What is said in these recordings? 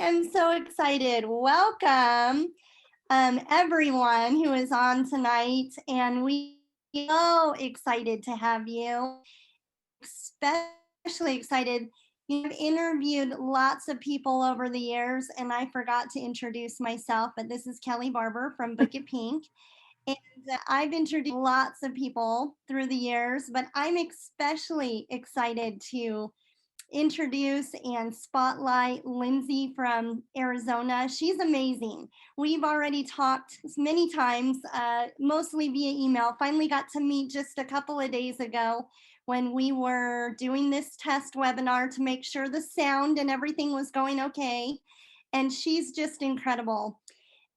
am so excited. Welcome, everyone who is on tonight, and we are so excited to have you. Especially excited. You've interviewed lots of people over the years, and I forgot to introduce myself, but this is Kelly Barber from Book It Pink. And I've introduced lots of people through the years, but I'm especially excited to introduce and spotlight Lindsay from Arizona. She's amazing. We've already talked many times, mostly via email. Finally got to meet just a couple of days ago when we were doing this test webinar to make sure the sound and everything was going okay. And she's just incredible.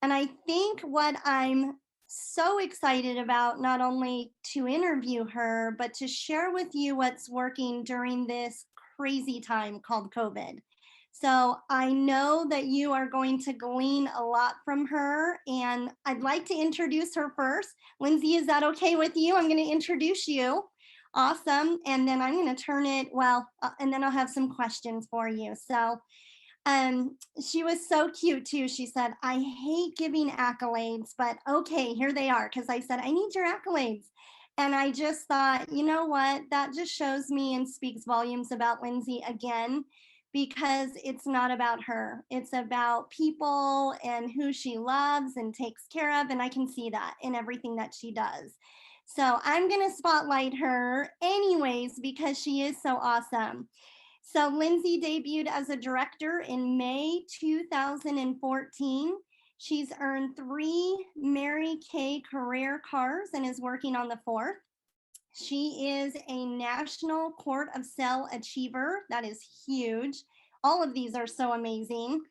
And I think what I'm so excited about, not only to interview her, but to share with you what's working during this crazy time called COVID. So I know that you are going to glean a lot from her, and I'd like to introduce her first. Lindsay, is that okay with you? I'm going to introduce you. Awesome. And then I'm going to turn it, and then I'll have some questions for you. So she was so cute too. She said, I hate giving accolades, but okay, here they are. Cause I said, I need your accolades. And I just thought, you know what? That just shows me and speaks volumes about Lindsay again, because it's not about her. It's about people and who she loves and takes care of. And I can see that in everything that she does. So I'm going to spotlight her anyways, because she is so awesome. So Lindsay debuted as a director in May 2014. She's earned 3 Mary Kay career cards and is working on the 4th. She is a National Court of Sale Achiever. That is huge. All of these are so amazing.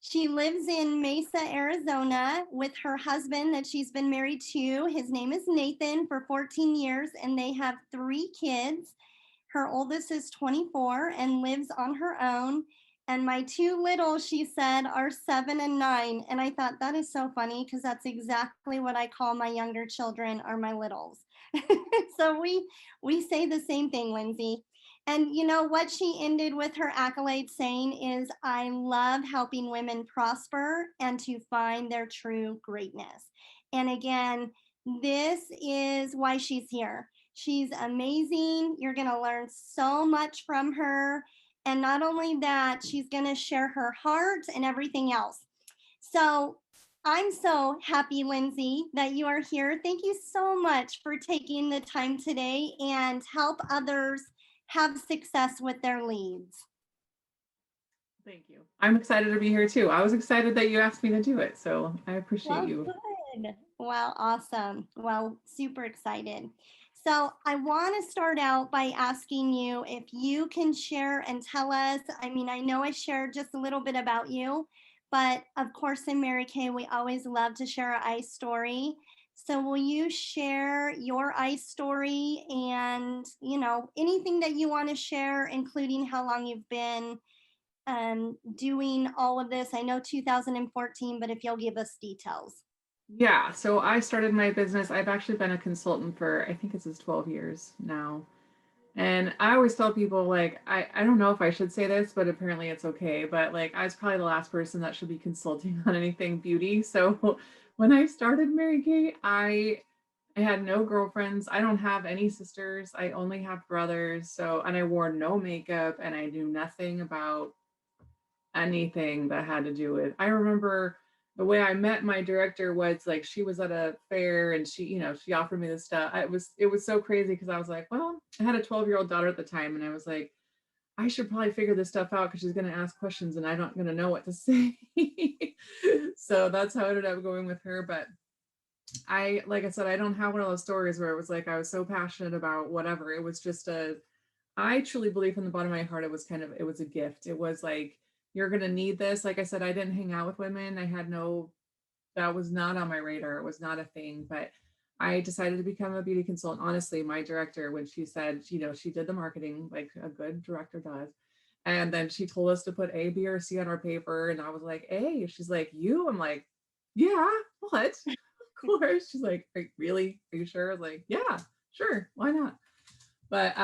She lives in Mesa, Arizona with her husband that she's been married to. His name is Nathan, for 14 years, and they have 3 kids. Her oldest is 24 and lives on her own. And my 2 little, she said, are 7 and 9. And I thought that is so funny, because that's exactly what I call my younger children, are my littles. So we say the same thing, Lindsay. And you know what she ended with her accolade saying is, I love helping women prosper and to find their true greatness. And again, this is why she's here. She's amazing. You're going to learn so much from her. And not only that, she's going to share her heart and everything else. So I'm so happy, Lindsay, that you are here. Thank you so much for taking the time today and help others have success with their leads. Thank you. I'm excited to be here too. I was excited that you asked me to do it, so I appreciate Well, you. good. Well, awesome. Well, super excited. So I want to start out by asking you if you can share and tell us. I mean, I know I shared just a little bit about you, but of course, in Mary Kay, we always love to share our ICE story. So will you share your ICE story and, anything that you want to share, including how long you've been doing all of this? I know 2014, but if you'll give us details. Yeah, so I started my business. I've actually been a consultant for, I think it's 12 years now. And I always tell people, like, I don't know if I should say this, but apparently it's okay. But like, I was probably the last person that should be consulting on anything beauty. So when I started Mary Kay, I had no girlfriends. I don't have any sisters. I only have brothers. So, and I wore no makeup and I knew nothing about anything that had to do with. I remember the way I met my director was like, she was at a fair and she offered me this stuff. It was so crazy because I was like, well, I had a 12-year-old daughter at the time and I was like, I should probably figure this stuff out because she's going to ask questions and I'm not going to know what to say. So that's how I ended up going with her. But like I said, I don't have one of those stories where it was like I was so passionate about whatever. It was just I truly believe from the bottom of my heart, it was a gift. It was like, you're going to need this. Like I said, I didn't hang out with women. That was not on my radar. It was not a thing, but I decided to become a beauty consultant. Honestly, my director, when she said, she did the marketing like a good director does. And then she told us to put A, B, or C on our paper. And I was like, A. She's like, you? I'm like, yeah, what? Of course. She's like, really? Are you sure? I was like, yeah, sure. Why not? But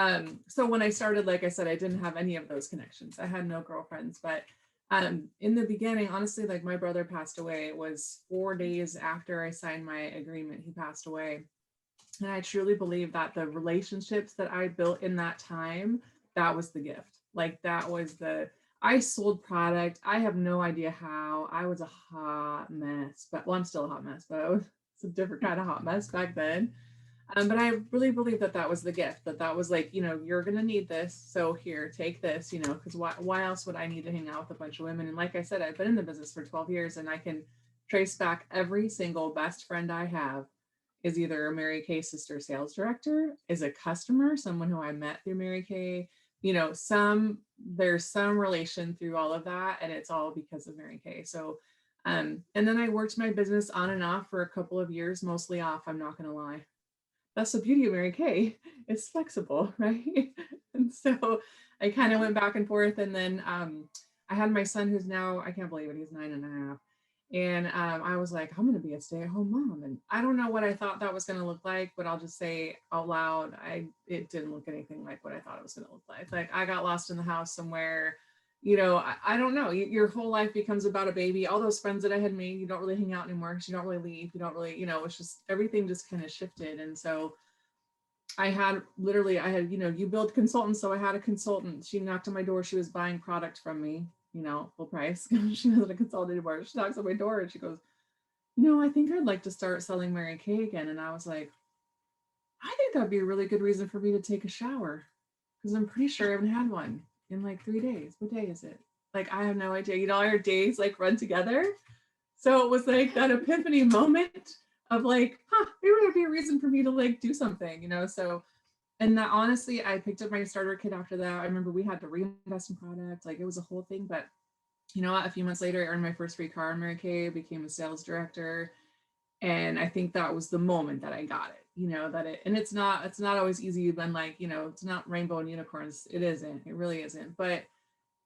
so when I started, like I said, I didn't have any of those connections. I had no girlfriends, but In the beginning, honestly, like my brother passed away. It was 4 days after I signed my agreement, he passed away. And I truly believe that the relationships that I built in that time, that was the gift. Like that was I sold product. I have no idea how. I was a hot mess, but well, I'm still a hot mess, but it's a different kind of hot mess back then. But I really believe that that was the gift, that was like, you're going to need this. So here, take this, because why else would I need to hang out with a bunch of women? And like I said, I've been in the business for 12 years and I can trace back every single best friend I have is either a Mary Kay sister sales director, is a customer, someone who I met through Mary Kay, there's some relation through all of that. And it's all because of Mary Kay. So, and then I worked my business on and off for a couple of years, mostly off. I'm not going to lie. That's the beauty of Mary Kay. It's flexible, right? And so I kind of went back and forth. And then I had my son who's now, I can't believe it, he's 9.5. And I was like, I'm going to be a stay-at-home mom. And I don't know what I thought that was going to look like, but I'll just say out loud, it didn't look anything like what I thought it was going to look like. Like I got lost in the house somewhere. I don't know. Your whole life becomes about a baby. All those friends that I had made, you don't really hang out anymore because you don't really leave. You don't really, it's just everything just kind of shifted. And so I had, you build consultants. So I had a consultant. She knocked on my door. She was buying product from me, full price. She wasn't a consultant anymore. She knocks on my door and she goes, I think I'd like to start selling Mary Kay again. And I was like, I think that'd be a really good reason for me to take a shower because I'm pretty sure I haven't had one in like 3 days. What day is it? Like, I have no idea. All your days like run together. So it was like that epiphany moment of like, maybe there'd be a reason for me to like do something, So, and that honestly, I picked up my starter kit after that. I remember we had to reinvest in product. Like it was a whole thing. But you know what? A few months later, I earned my first free car in Mary Kay, became a sales director. And I think that was the moment that I got it, and it's not always easy when like, it's not rainbow and unicorns. It isn't, it really isn't, but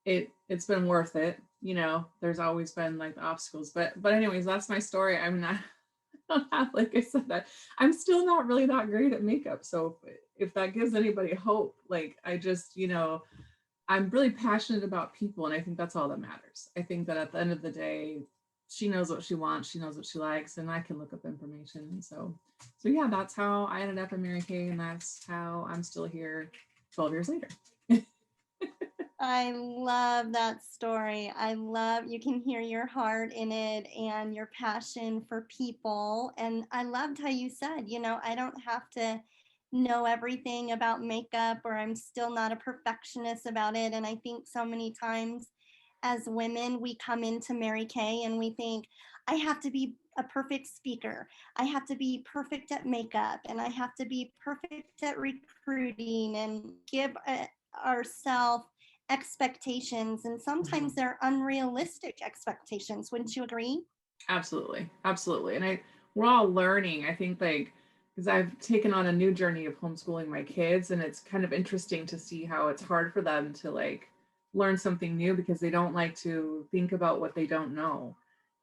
it's been worth it. There's always been like the obstacles, but anyways, that's my story. I mean, I don't have, like I said, that I'm still not really that great at makeup. So if that gives anybody hope, like I just, I'm really passionate about people. And I think that's all that matters. I think that at the end of the day, she knows what she wants, she knows what she likes, and I can look up information. And so yeah, that's how I ended up in Mary Kay, and that's how I'm still here 12 years later. I love that story. I love you can hear your heart in it and your passion for people. And I loved how you said, I don't have to know everything about makeup or I'm still not a perfectionist about it. And I think so many times as women, we come into Mary Kay and we think, I have to be a perfect speaker. I have to be perfect at makeup and I have to be perfect at recruiting and give ourselves expectations. And sometimes Mhm. they're unrealistic expectations. Wouldn't you agree? Absolutely, absolutely. And we're all learning. I think like because I've taken on a new journey of homeschooling my kids, and it's kind of interesting to see how it's hard for them to like learn something new because they don't like to think about what they don't know.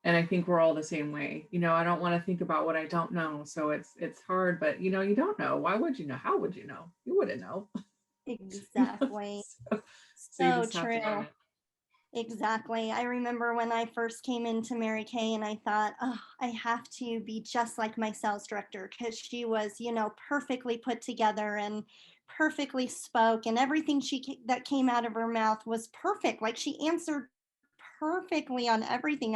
And I think we're all the same way. I don't want to think about what I don't know. So it's hard, but you don't know. Why would you know? How would you know? You wouldn't know. Exactly. So you So just have to learn true. it. Exactly. I remember when I first came into Mary Kay and I thought, oh, I have to be just like my sales director because she was, perfectly put together and perfectly spoke and everything that came out of her mouth was perfect. Like she answered perfectly on everything.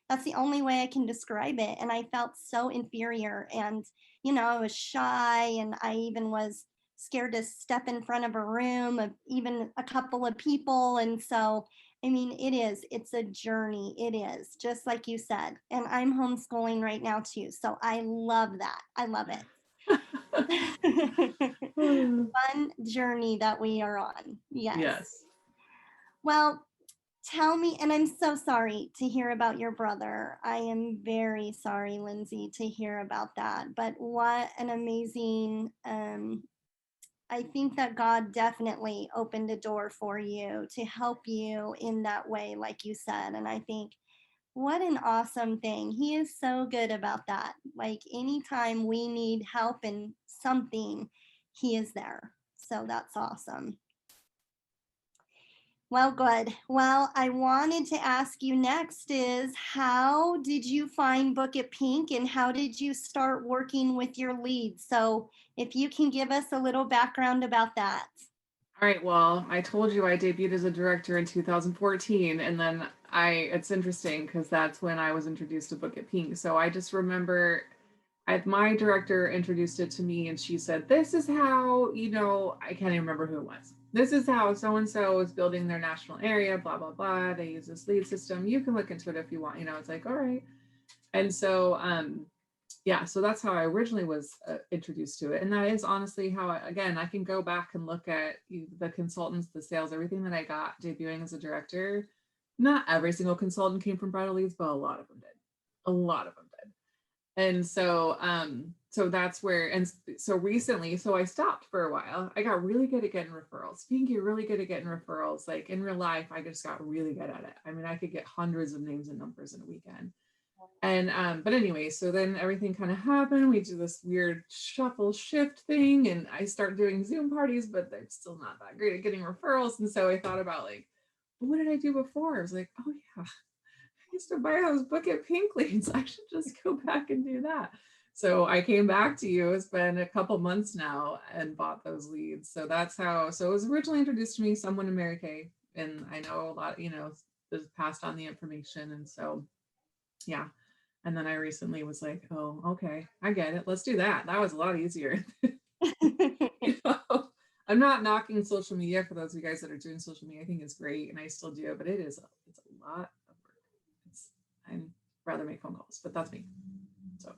That's the only way I can describe it. And I felt so inferior and, I was shy and I even was scared to step in front of a room of even a couple of people. And so, I mean, it's a journey. It is, just like you said. And I'm homeschooling right now too. So I love that. I love it. Fun journey that we are on. Yes. Yes. Well, tell me, and I'm so sorry to hear about your brother. I am very sorry, Lindsay, to hear about that. But what an amazing I think that God definitely opened a door for you to help you in that way, like you said. And I think, what an awesome thing. He is so good about that. Like, anytime we need help in something, He is there. So that's awesome. Well, good. Well, I wanted to ask you next is how did you find Book It Pink and how did you start working with your leads? So if you can give us a little background about that. All right, well, I told you I debuted as a director in 2014, and then it's interesting because that's when I was introduced to Book It Pink. So I just remember my director introduced it to me and she said, this is how, I can't even remember who it was. This is how so and so is building their national area, blah, blah, blah. They use this lead system. You can look into it if you want. It's like, all right. And so, yeah, so that's how I originally was introduced to it. And that is honestly how I can go back and look at the consultants, the sales, everything that I got debuting as a director. Not every single consultant came from bridal leads, but a lot of them did. A lot of them did. And so so that's where, and so recently, so I stopped for a while. I got really good at getting referrals. Pinky really good at getting referrals. Like in real life, I just got really good at it. I mean, I could get hundreds of names and numbers in a weekend. And but anyway, so then everything kind of happened. We do this weird shuffle shift thing, and I start doing Zoom parties, but they're still not that great at getting referrals. And so I thought about like, what did I do before? I was like, oh yeah, used to buy those Book It Pink leads. I should just go back and do that. So I came back to you. It's been a couple months now and bought those leads. So that's how, so it was originally introduced to me, someone in Mary Kay. And I know a lot, was passed on the information. And so, yeah. And then I recently was like, oh, okay, I get it. Let's do that. That was a lot easier. you know? I'm not knocking social media for those of you guys that are doing social media. I think it's great and I still do, but it's a lot of work. I'd rather make phone calls, but that's me. So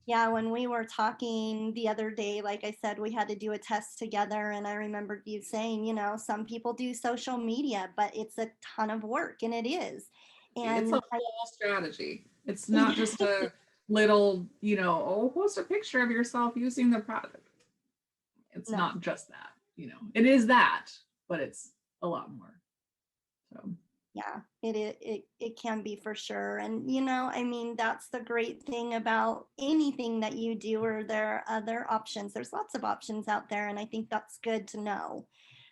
Yeah, when we were talking the other day, like I said, we had to do a test together. And I remembered you saying, some people do social media, but it's a ton of work, and it is. it's a And whole strategy. It's not just a little, oh, post a picture of yourself using the product. It's no, not just that, it is that, but it's a lot more. So yeah, it can be for sure. And I mean, that's the great thing about anything that you do, or there are other options. There's lots of options out there, and I think that's good to know.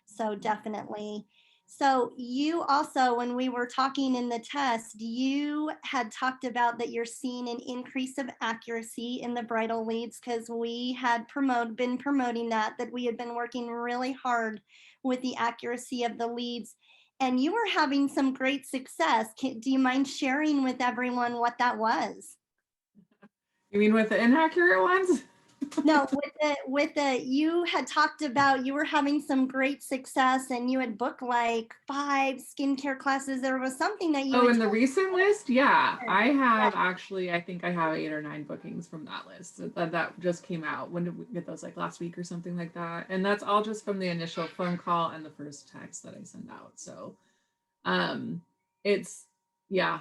So definitely. So you also, when we were talking in the test, you had talked about that you're seeing an increase of accuracy in the bridal leads, because we had been promoting that we had been working really hard with the accuracy of the leads, and you were having some great success. Do you mind sharing with everyone what that was? you mean with the inaccurate ones? No, you had talked about you were having some great success and you had booked like 5 skincare classes. There was something that you Oh, had in the told recent list? Yeah, me. I Yeah. have actually, I think I have 8 or 9 bookings from that list that just came out. When did we get those? Like last week or something like that. And that's all just from the initial phone call and the first text that I send out. So um it's yeah,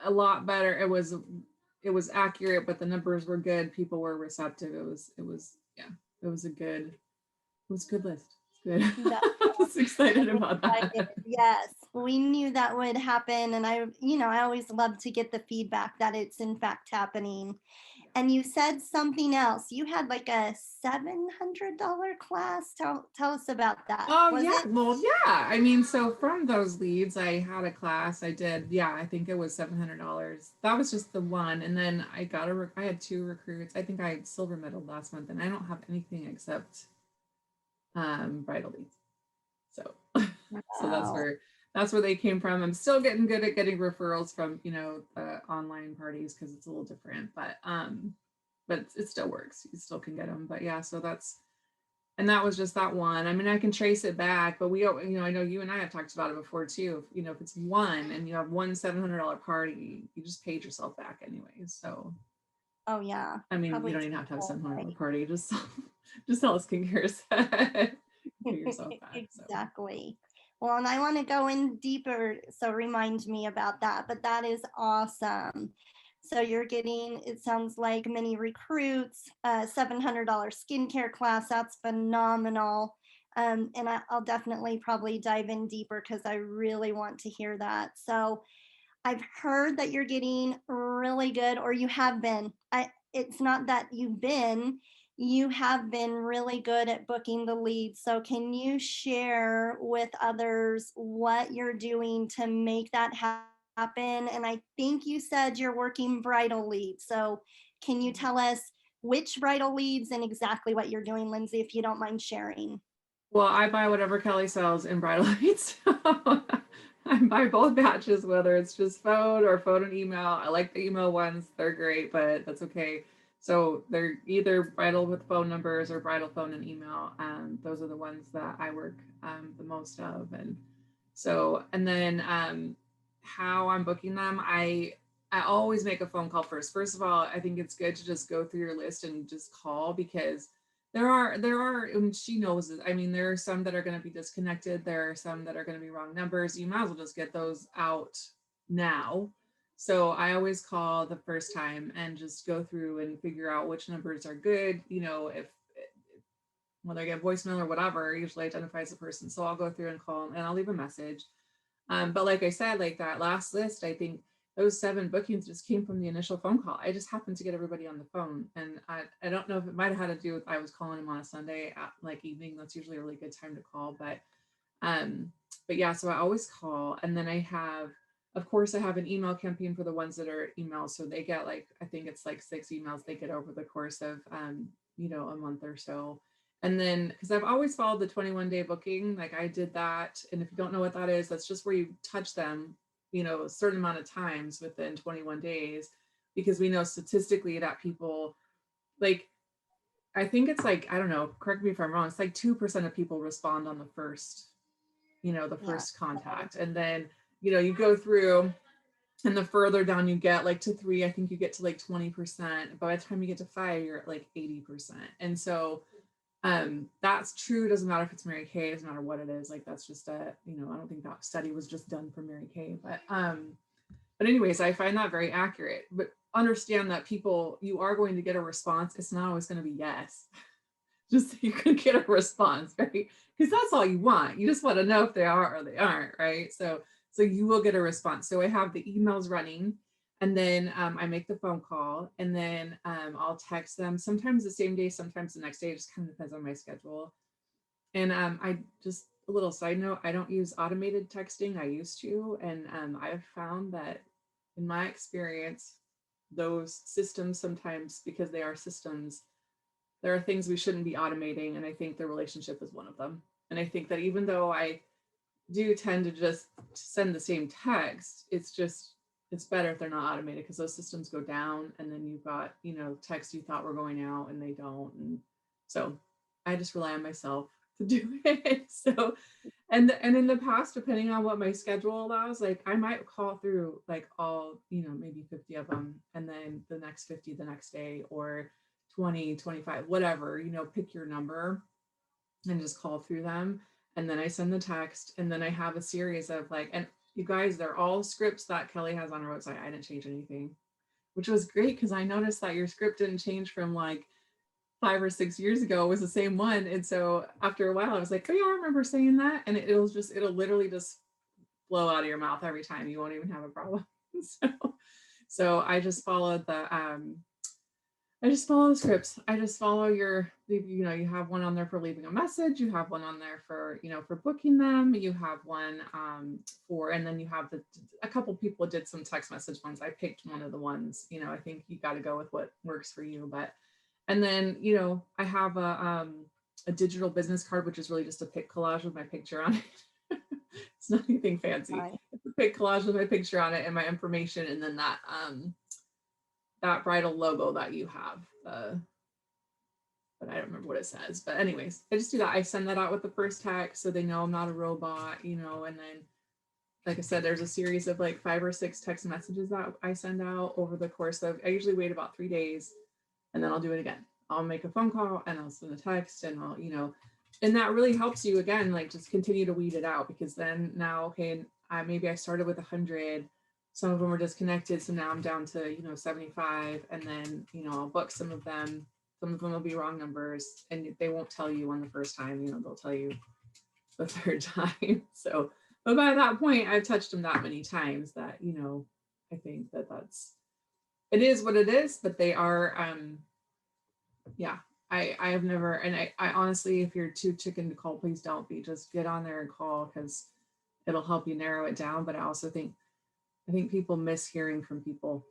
a lot better. It was accurate, but the numbers were good. People were receptive. It was yeah, it was a good list. It's good. That's I was excited about excited. that. Yes, we knew that would happen. And I always love to get the feedback that it's in fact happening. And you said something else. You had like a $700 class. Tell us about that. Oh Was yeah, it? well yeah. I mean, so from those leads, I had a class. I did, yeah. I think it was $700. That was just the one, and then I had 2 recruits. I think I had silver medal last month, and I don't have anything except bridal leads. So, so Wow. that's where they came from. I'm still getting good at getting referrals from the online parties because it's a little different, but it still works. You still can get them. But yeah, so and that was just that one. I mean, I can trace it back, but I know you and I have talked about it before too. If it's one and you have one $700 party, you just paid yourself back anyways. So, Oh yeah. I mean, you Probably don't even have to have a typical, $700 right? party. Just sell a skincare set, pay yourself back. So, Exactly. Well, and I want to go in deeper, so remind me about that. But that is awesome. So you're getting, it sounds like many recruits, $700 skincare class. That's phenomenal. And I'll definitely probably dive in deeper because I really want to hear that. So I've heard that you're getting really good, or you have been. It's not that you've been. you have been really good at booking the leads. So, can you share with others what you're doing to make that happen? And I think you said you're working bridal leads. So, can you tell us which bridal leads and exactly what you're doing, Lindsay, if you don't mind sharing? Well, I buy whatever Kelly sells in bridal leads. I buy both batches, whether it's just phone or phone and email. I like the email ones, they're great, but that's okay. So they're either bridal with phone numbers or bridal phone and email. Those are the ones that I work the most of. And so, and then how I'm booking them, I always make a phone call first. First of all, I think it's good to just go through your list and just call, because there are, and she knows it. I mean, there are some that are going to be disconnected. There are some that are going to be wrong numbers. You might as well just get those out now. So I always call the first time and just go through and figure out which numbers are good. If whether I get voicemail or whatever, usually identifies the person. So I'll go through and call and I'll leave a message. But like I said, like that last list, I think those 7 bookings just came from the initial phone call. I just happened to get everybody on the phone. And I don't know if it might have had to do with, I was calling them on a Sunday at like evening. That's usually a really good time to call. But yeah, so I always call. And then of course, I have an email campaign for the ones that are emails. So they get like, I think it's like 6 emails they get over the course of, a month or so. And then, because I've always followed the 21-day booking, like I did that. And if you don't know what that is, that's just where you touch them, a certain amount of times within 21 days, because we know statistically that people, like, I think it's like, I don't know, correct me if I'm wrong, it's like 2% of people respond on the first, the Yeah. first contact. And then, you go through, and the further down you get, like to 3, I think you get to like 20%. By the time you get to 5, you're at like 80%. And so that's true. Doesn't matter if it's Mary Kay, doesn't matter what it is. Like that's just I don't think that study was just done for Mary Kay, but anyways, I find that very accurate. But understand that people, you are going to get a response. It's not always going to be yes. Just so you can get a response, right? Because that's all you want. You just want to know if they are or they aren't, right? So you will get a response. So I have the emails running, and then I make the phone call, and then I'll text them, sometimes the same day, sometimes the next day. It just kind of depends on my schedule. And I just, a little side note, I don't use automated texting. I used to, and I've found that in my experience, those systems sometimes, because they are systems, there are things we shouldn't be automating. And I think the relationship is one of them. And I think that even though I do tend to just send the same text, it's better if they're not automated, because those systems go down and then you've got, texts you thought were going out and they don't. And so I just rely on myself to do it. So, and in the past, depending on what my schedule allows, like I might call through like all, maybe 50 of them, and then the next 50 the next day, or 20, 25, whatever, pick your number and just call through them. And then I send the text, and then I have a series of like, and you guys, they're all scripts that Kelly has on her website. I didn't change anything, which was great, because I noticed that your script didn't change from like 5 or 6 years ago. It was the same one. And so after a while, I was like, oh yeah, I remember saying that. And it'll literally just flow out of your mouth every time. You won't even have a problem. So I just follow the scripts. I just follow you have one on there for leaving a message. You have one on there for, for booking them. You have one and then you have a couple people did some text message ones. I picked one of the ones, I think you got to go with what works for you. And then, I have a digital business card, which is really just a pic collage with my picture on it. It's not anything fancy. Right. It's a pic collage with my picture on it and my information. And then that bridal logo that you have, but I don't remember what it says. But anyways, I just do that. I send that out with the first text, so they know I'm not a robot, and then, like I said, there's a series of like 5 or 6 text messages that I send out over the course of, I usually wait about 3 days, and then I'll do it again. I'll make a phone call and I'll send a text, and I'll, and that really helps you, again, like just continue to weed it out, because then now, okay, maybe I started with 100, some of them were disconnected, so now I'm down to 75, and then I'll book some of them will be wrong numbers, and they won't tell you on the first time, they'll tell you the third time. So, but by that point, I've touched them that many times that I think it is what it is. But they are yeah, I have never, and I honestly, if you're too chicken to call, please don't be. Just get on there and call because it'll help you narrow it down. But I also think people miss hearing from people.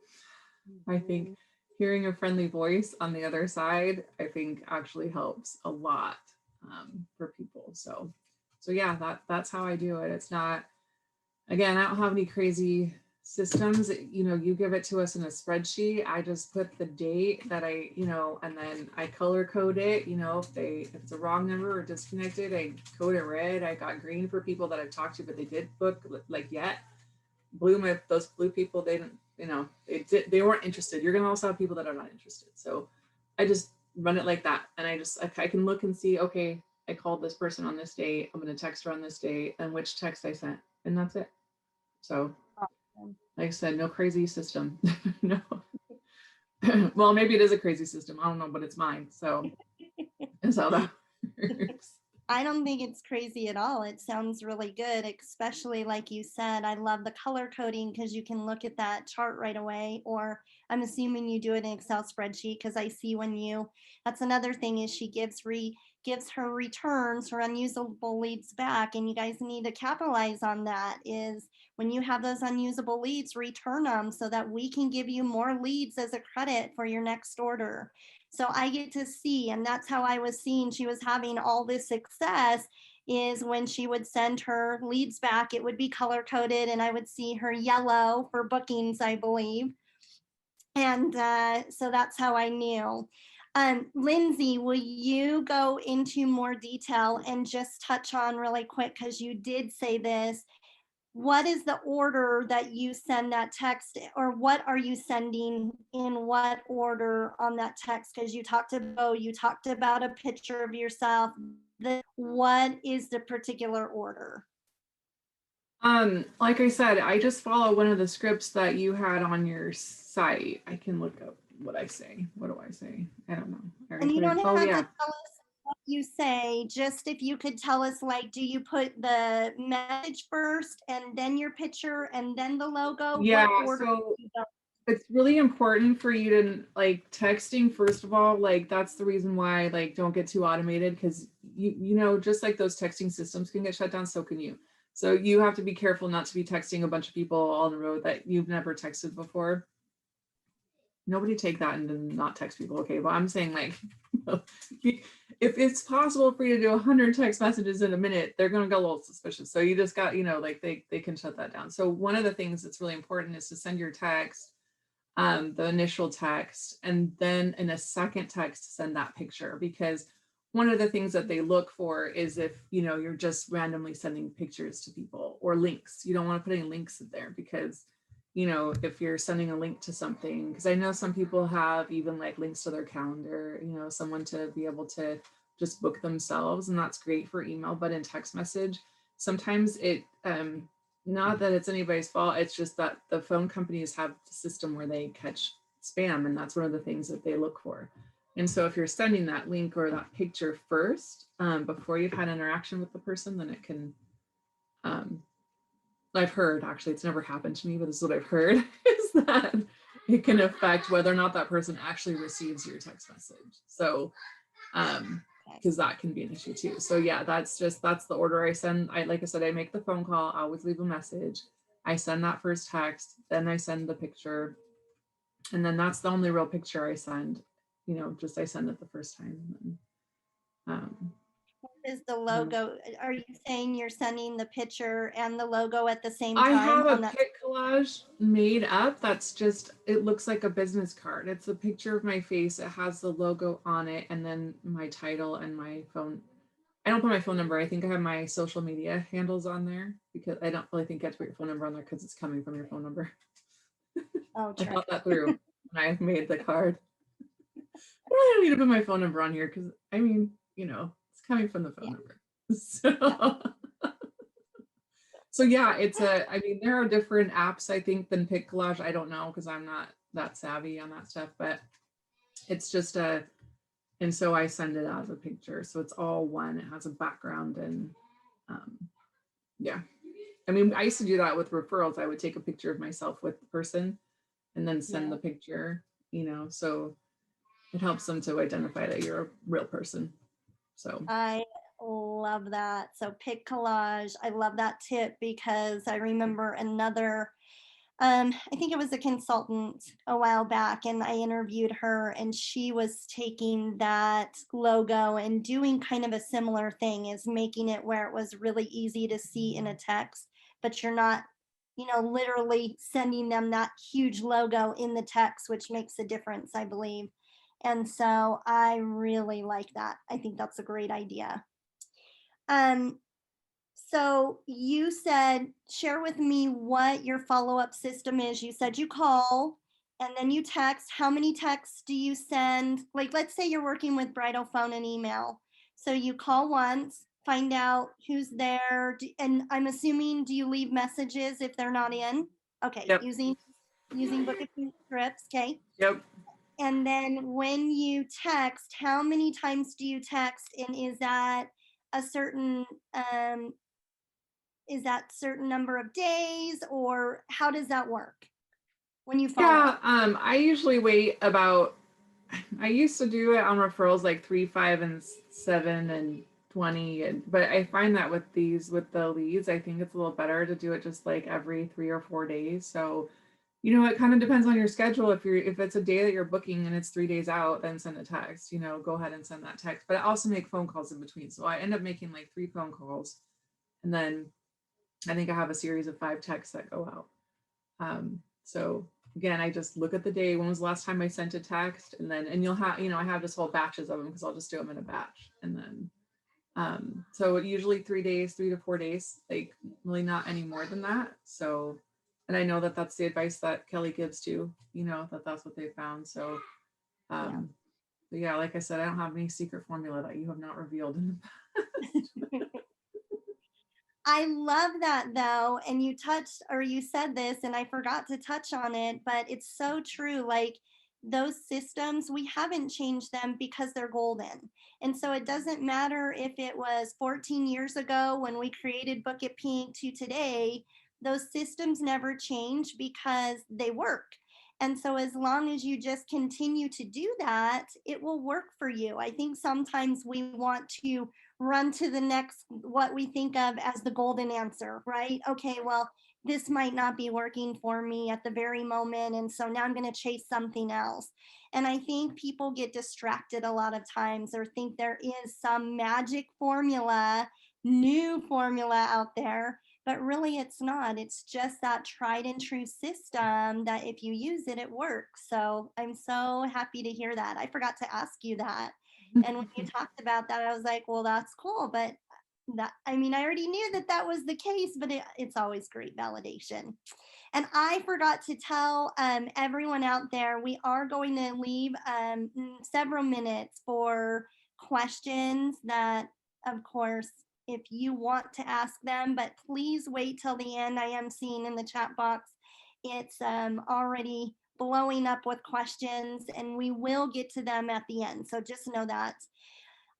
I think Mhm. hearing a friendly voice on the other side, I think actually helps a lot for people. So yeah, that's how I do it. It's not, again, I don't have any crazy systems. You know, you give it to us in a spreadsheet. I just put the date that I, you know, and then I color code it. You know, if it's a wrong number or disconnected, I code it red. I got green for people that I've talked to, but they did book like yet. Blue, if those blue people, they didn't, you know, they weren't interested. You're gonna also have people that are not interested. So I just run it like that, and I can look and see, okay, I called this person on this date. I'm gonna text her on this date, and which text I sent, and that's it. So, Awesome. like I said, no crazy system. No. Well, maybe it is a crazy system. I don't know, but it's mine. So that's how that works. I don't think it's crazy at all. It sounds really good, especially like you said. I love the color coding because you can look at that chart right away. Or I'm assuming you do it in Excel spreadsheet because I see when you. That's another thing is she gives her returns, her unusable leads back, and you guys need to capitalize on that. Is when you have those unusable leads, return them so that we can give you more leads as a credit for your next order. So I get to see, and that's how I was seeing she was having all this success is when she would send her leads back, it would be color coded, and I would see her yellow for bookings, I believe. And so that's how I knew. Lindsay, will you go into more detail and just touch on really quick, because you did say this, what is the order that you send that text, or what are you sending in what order on that text? Because you talked about a picture of yourself. What is the particular order? Like I said, I just follow one of the scripts that you had on your site. I can look up what I say. What do I say? I don't know. I already And you put it. don't Oh have to yeah. tell us what you say, just if you could tell us, like, do you put the message first and then your picture and then the logo? Yeah. What order So do you go? it's really important for you to like texting first of all. Like that's the reason why like don't get too automated because you know just like those texting systems can get shut down, so can you. So you have to be careful not to be texting a bunch of people on the road that you've never texted before. Nobody take that and then not text people. Okay, but I'm saying like if it's possible for you to do 100 text messages in a minute, they're going to go a little suspicious. So you just got, you know, like they can shut that down. So one of the things that's really important is to send your text, the initial text, and then in a second text send that picture, because one of the things that they look for is if you know you're just randomly sending pictures to people or links. You don't want to put any links in there because you know if you're sending a link to something, because I know some people have even like links to their calendar, you know, someone to be able to just book themselves, and that's great for email, but in text message sometimes it not that it's anybody's fault, it's just that the phone companies have a system where they catch spam, and that's one of the things that they look for. And so if you're sending that link or that picture first before you've had interaction with the person, then it can um, I've heard, actually it's never happened to me, but this is what I've heard is that it can affect whether or not that person actually receives your text message. So Okay. because that can be an issue too. So yeah, that's the order I send. I like I said, I make the phone call, I always leave a message. I send that first text, then I send the picture, and then that's the only real picture I send. You know, just I send it the first time. And um, Is the then logo, are you saying you're sending the picture and the logo at the same I time have a on that? pic collage made up that's just, it looks like a business card. It's a picture of my face. It has the logo on it and then my title and my phone. I don't put my phone number. I think I have my social media handles on there because I don't really think you have to put your phone number on there because it's coming from your phone number. Oh, I true. thought that through when I made the card. I really don't need to put my phone number on here because I mean, you know, it's coming from the phone Yeah. number. Yeah. So yeah, I mean, there are different apps, I think, than Pic Collage. I don't know because I'm not that savvy on that stuff, but it's just and so I send it as a picture. So it's all one, it has a background and um, yeah. I mean, I used to do that with referrals. I would take a picture of myself with the person and then send Yeah. the picture, you know, so it helps them to identify that you're a real person. So I love that. So pick collage. I love that tip because I remember another, I think it was a consultant a while back, and I interviewed her, and she was taking that logo and doing kind of a similar thing, is making it where it was really easy to see in a text, but you're not, literally sending them that huge logo in the text, which makes a difference, I believe. And so I really like that. I think that's a great idea. Um, so you said, share with me what your follow-up system is. You said you call and then you text. How many texts do you send? Like, let's say you're working with bridal phone and email. So you call once, find out who's there, and I'm assuming, do you leave messages if they're not in? Okay, yep, using Book of Pink scripts. Okay. yep. And then when you text, how many times do you text? And a certain um is that certain number of days, or how does that work when you follow Yeah, up? I usually wait about, I used to do it on referrals like 3, 5, and 7 and 20. But I find that with with the leads, I think it's a little better to do it just like every 3 or 4 days. So, it kind of depends on your schedule. If it's a day that you're booking and it's 3 days out, then send a text, go ahead and send that text. But I also make phone calls in between. So I end up making like 3 phone calls. And then I think I have a series of 5 texts that go out. So again, I just look at the day. When was the last time I sent a text? And you'll have, I have this whole batches of them because I'll just do them in a batch. And then, so usually 3 days, 3 to 4 days, like really not any more than that. So, and I know that that's the advice that Kelly gives too, that's what they found. So, Yeah. but yeah, like I said, I don't have any secret formula that you have not revealed in the past. I love that though. And you touched, or you said this, and I forgot to touch on it, but it's so true. Like, those systems, we haven't changed them because they're golden. And so it doesn't matter if it was 14 years ago when we created Book It Pink to today, those systems never change because they work. And so as long as you just continue to do that, it will work for you. I think sometimes we want to run to the next, what we think of as the golden answer, right? Okay, well, this might not be working for me at the very moment, and so now I'm going to chase something else. And I think people get distracted a lot of times, or think there is some magic formula, new formula out there, but really it's not. It's just that tried and true system that if you use it, it works. So I'm so happy to hear that. I forgot to ask you that. And when you talked about that, I was like, well, that's cool. But I mean, I already knew that that was the case, but it's always great validation. And I forgot to tell everyone out there, we are going to leave several minutes for questions that, of course, if you want to ask them, but please wait till the end. I am seeing in the chat box, it's already blowing up with questions, and we will get to them at the end. So just know that.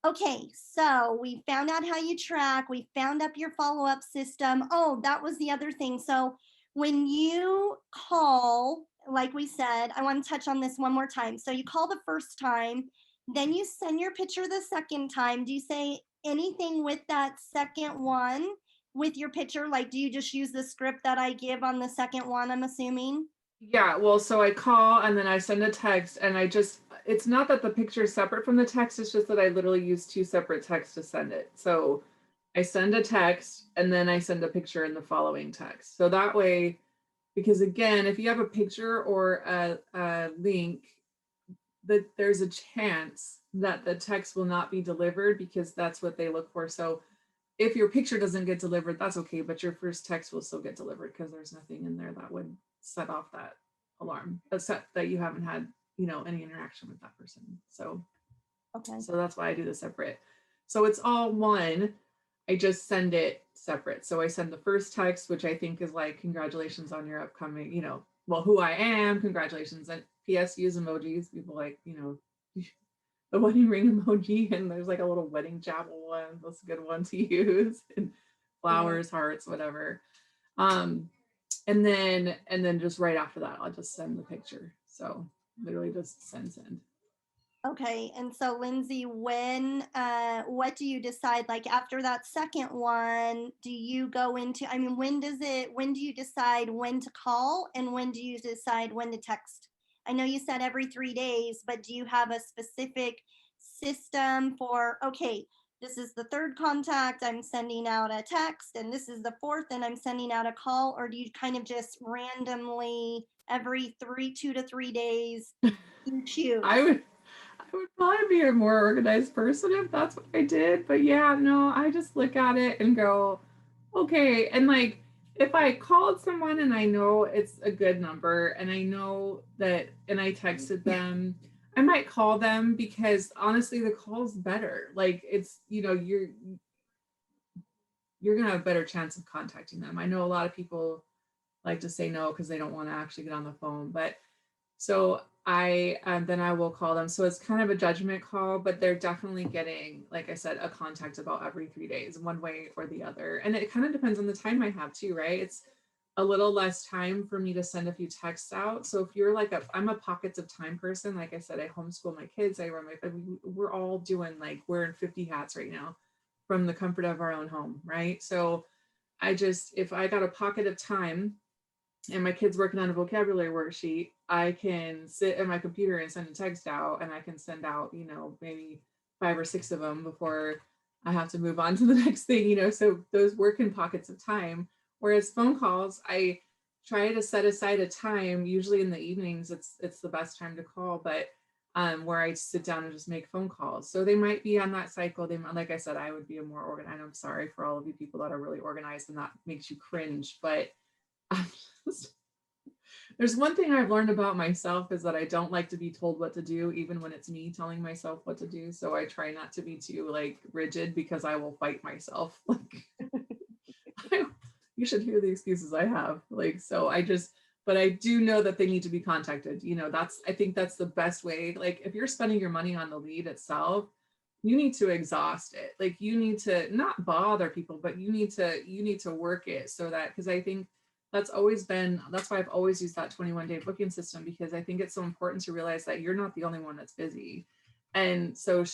Okay, so we found out how you track, we found up your follow-up system. Oh, that was the other thing. So when you call, like we said, I want to touch on this one more time. So you call the first time, then you send your picture the second time. Do you say anything with that second one with your picture? Like, do you just use the script that I give on the second one, I'm assuming? Yeah, well, so I call and then I send a text, and it's not that the picture is separate from the text, it's just that I literally use 2 separate texts to send it. So I send a text and then I send a picture in the following text. So that way, because again, if you have a picture or a link, that there's a chance that the text will not be delivered because that's what they look for. So if your picture doesn't get delivered, that's okay, but your first text will still get delivered because there's nothing in there that would set off that alarm, except that you haven't had, any interaction with that person. So, Okay. so that's why I do the separate. So it's all one. I just send it separate. So I send the first text, which I think is like, congratulations on your upcoming, well, who I am, congratulations. And PS, use emojis. People like, the wedding ring emoji, and there's like a little wedding chapel one. That's a good one to use. And Yeah. flowers, hearts, whatever. And then just right after that, I'll just send the picture. So literally just send. Okay, and so Lindsay, what do you decide? Like after that second one, do you go into, I mean, when do you decide when to call and when do you decide when to text? I know you said every 3 days, but do you have a specific system for, okay, this is the third contact, I'm sending out a text, and this is the fourth, and I'm sending out a call, or do you kind of just randomly every 2 to 3 days you I choose? would I would probably be a more organized person if that's what I did. But yeah, no, I just look at it and go, okay. And like, if I called someone and I know it's a good number and I know that, and I texted them, I might call them because honestly, the call's better. Like, it's, you're gonna have a better chance of contacting them. I know a lot of people like to say no because they don't want to actually get on the phone, but so I then I will call them. So it's kind of a judgment call, but they're definitely getting, like I said, a contact about every 3 days, one way or the other. And it kind of depends on the time I have too, right? It's a little less time for me to send a few texts out. So if you're like I'm a pockets of time person. Like I said, I homeschool my kids. I run my, we're all doing like wearing 50 hats right now from the comfort of our own home, right? So if I got a pocket of time and my kid's working on a vocabulary worksheet, I can sit at my computer and send a text out, and I can send out, maybe 5 or 6 of them before I have to move on to the next thing, so those work in pockets of time. Whereas phone calls, I try to set aside a time, usually in the evenings, it's the best time to call, but where I sit down and just make phone calls. So they might be on that cycle. They might, like I said, I would be a more organized. I'm sorry for all of you people that are really organized and that makes you cringe, but there's one thing I've learned about myself is that I don't like to be told what to do, even when it's me telling myself what to do. So I try not to be too like rigid because I will fight myself. Like you should hear the excuses I have. Like, so but I do know that they need to be contacted. I think that's the best way. Like if you're spending your money on the lead itself, you need to exhaust it. Like you need to not bother people, but you need to work it so that, because I think that's why I've always used that 21-day booking system, because I think it's so important to realize that you're not the only one that's busy. And so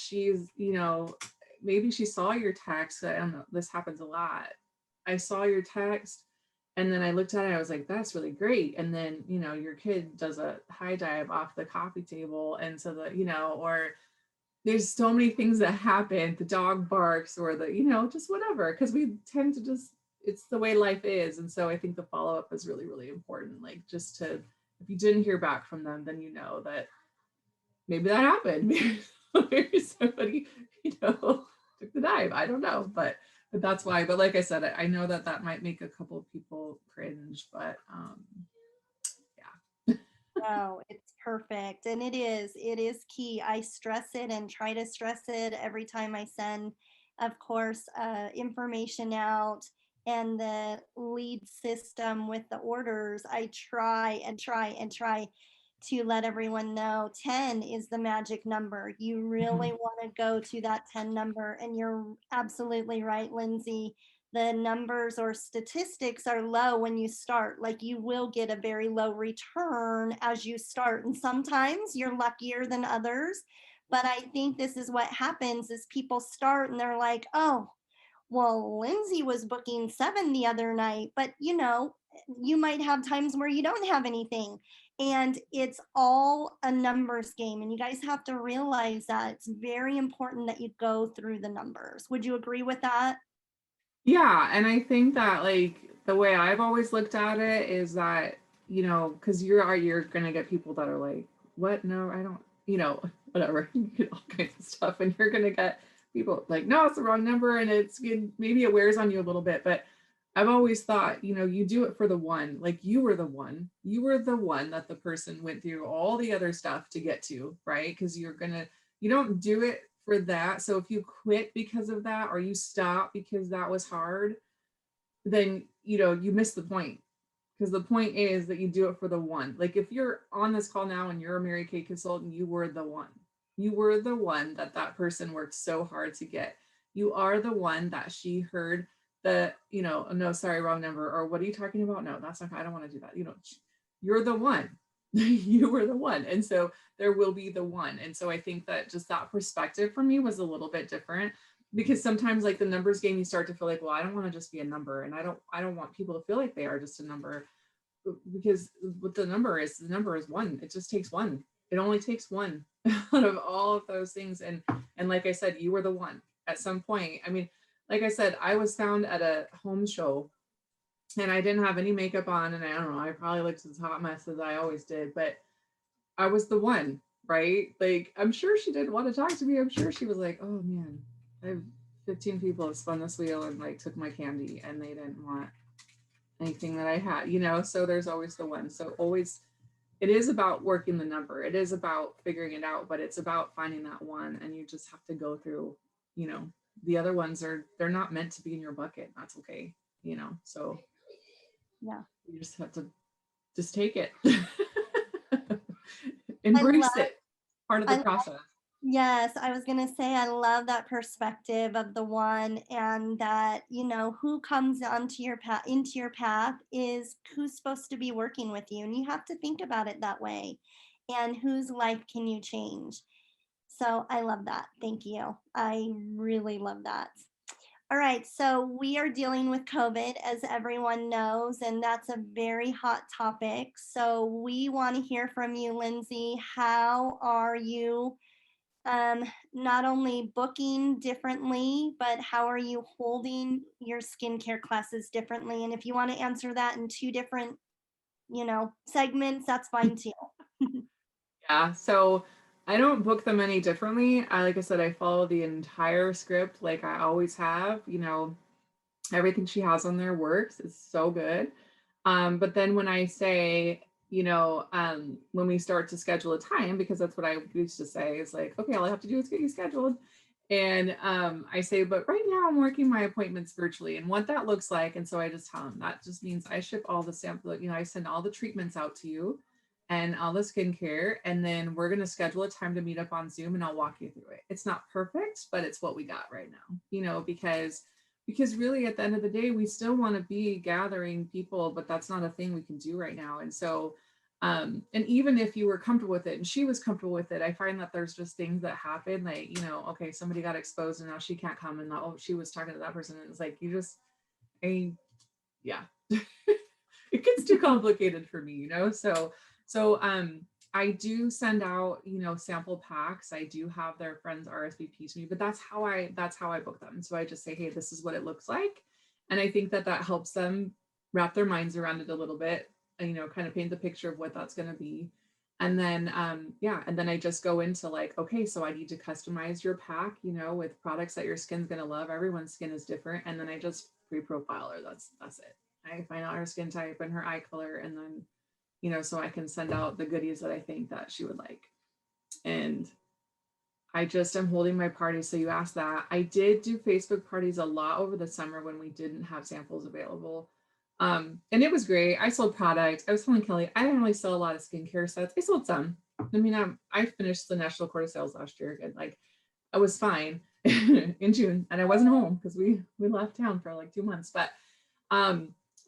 maybe she saw your text. I don't know, this happens a lot. I saw your text and then I looked at it, I was like, that's really great. And then, your kid does a high dive off the coffee table. And so or there's so many things that happen. The dog barks or just whatever, because we tend to just, it's the way life is. And so I think the follow-up is really, really important. Like if you didn't hear back from them, then that maybe that happened. Maybe somebody, took the dive. I don't know, but that's why. But like I said, I know that might make a couple of people cringe, but yeah. No, it's perfect. And it is key. I stress it and try to stress it every time I send, of course, information out and the lead system with the orders. I try and try and try to let everyone know 10 is the magic number. You really want to go to that 10 number. And you're absolutely right, Lindsay. The numbers or statistics are low when you start. Like you will get a very low return as you start. And sometimes you're luckier than others. But I think this is what happens is people start and they're like, oh, well, Lindsay was booking 7 the other night, but you might have times where you don't have anything. And it's all a numbers game. And you guys have to realize that it's very important that you go through the numbers. Would you agree with that? Yeah, and I think that like the way I've always looked at it is that, because you're gonna get people that are like, what? No, I don't, whatever, all kinds of stuff. And you're gonna get people like, no, it's the wrong number, and maybe it wears on you a little bit, but I've always thought, you do it for the one. Like you were the one. You were the one that the person went through all the other stuff to get to, right? Because you don't do it for that. So if you quit because of that, or you stop because that was hard, then you miss the point. Because the point is that you do it for the one. Like if you're on this call now and you're a Mary Kay consultant, you were the one. You were the one that person worked so hard to get. You are the one that she heard the, no, sorry, wrong number, or what are you talking about? No, that's not, I don't want to do that. You're the one. You were the one. And so there will be the one. And so I think that just that perspective for me was a little bit different, because sometimes like the numbers game, you start to feel like, well, I don't want to just be a number, and I don't want people to feel like they are just a number, because what the number is one. It just takes one. It only takes one out of all of those things. And like I said, you were the one at some point. I mean, like I said, I was found at a home show and I didn't have any makeup on, and I don't know, I probably looked as hot mess as I always did, but I was the one, right? Like, I'm sure she didn't want to talk to me. I'm sure she was like, oh man, I have 15 people have spun this wheel and like took my candy and they didn't want anything that I had, so there's always the one. So always, it is about working the number. It is about figuring it out, but it's about finding that one, and you just have to go through, the other ones they're not meant to be in your bucket. That's okay, so Yeah. you just have to just take it. I love, Embrace it. Part of the I process. Yes, I was gonna say I love that perspective of the one, and that, who comes onto your path into your path is who's supposed to be working with you. And you have to think about it that way. And whose life can you change? So I love that. Thank you. I really love that. All right, so we are dealing with COVID, as everyone knows, and that's a very hot topic. So we want to hear from you, Lindsay. How are you not only booking differently, but how are you holding your skincare classes differently? And if you want to answer that in two different, segments, that's fine too. Yeah. So I don't book them any differently. Like I said, I follow the entire script like I always have. Everything she has on there works. It's so good. But then when I say, when we start to schedule a time, because that's what I used to say, is like, okay, all I have to do is get you scheduled. And I say, but right now I'm working my appointments virtually, and what that looks like. And so I just tell them that just means I ship all the sample, I send all the treatments out to you and all the skincare. And then we're going to schedule a time to meet up on Zoom and I'll walk you through it. It's not perfect, but it's what we got right now, because really at the end of the day, we still want to be gathering people, but that's not a thing we can do right now. And so, and even if you were comfortable with it and she was comfortable with it, I find that there's just things that happen, like, okay, somebody got exposed and now she can't come, and oh, she was talking to that person. And it's like, yeah, it gets too complicated for me, so I do send out, sample packs. I do have their friends RSVP to me, but that's how I book them. So I just say, hey, this is what it looks like. And I think that helps them wrap their minds around it a little bit, and, kind of paint the picture of what that's going to be. And then, and then I just go into like, okay, so I need to customize your pack, with products that your skin's going to love. Everyone's skin is different. And then I just pre-profile her. That's it. I find out her skin type and her eye color, and then, so I can send out the goodies that I think that she would like. And I just am holding my parties. So you asked that. I did do Facebook parties a lot over the summer when we didn't have samples available. And it was great. I sold product. I was telling Kelly, I didn't really sell a lot of skincare sets. I sold some. I mean, I finished the National Quarter Sales last year, and like I was fine in June, and I wasn't home because we left town for like 2 months. But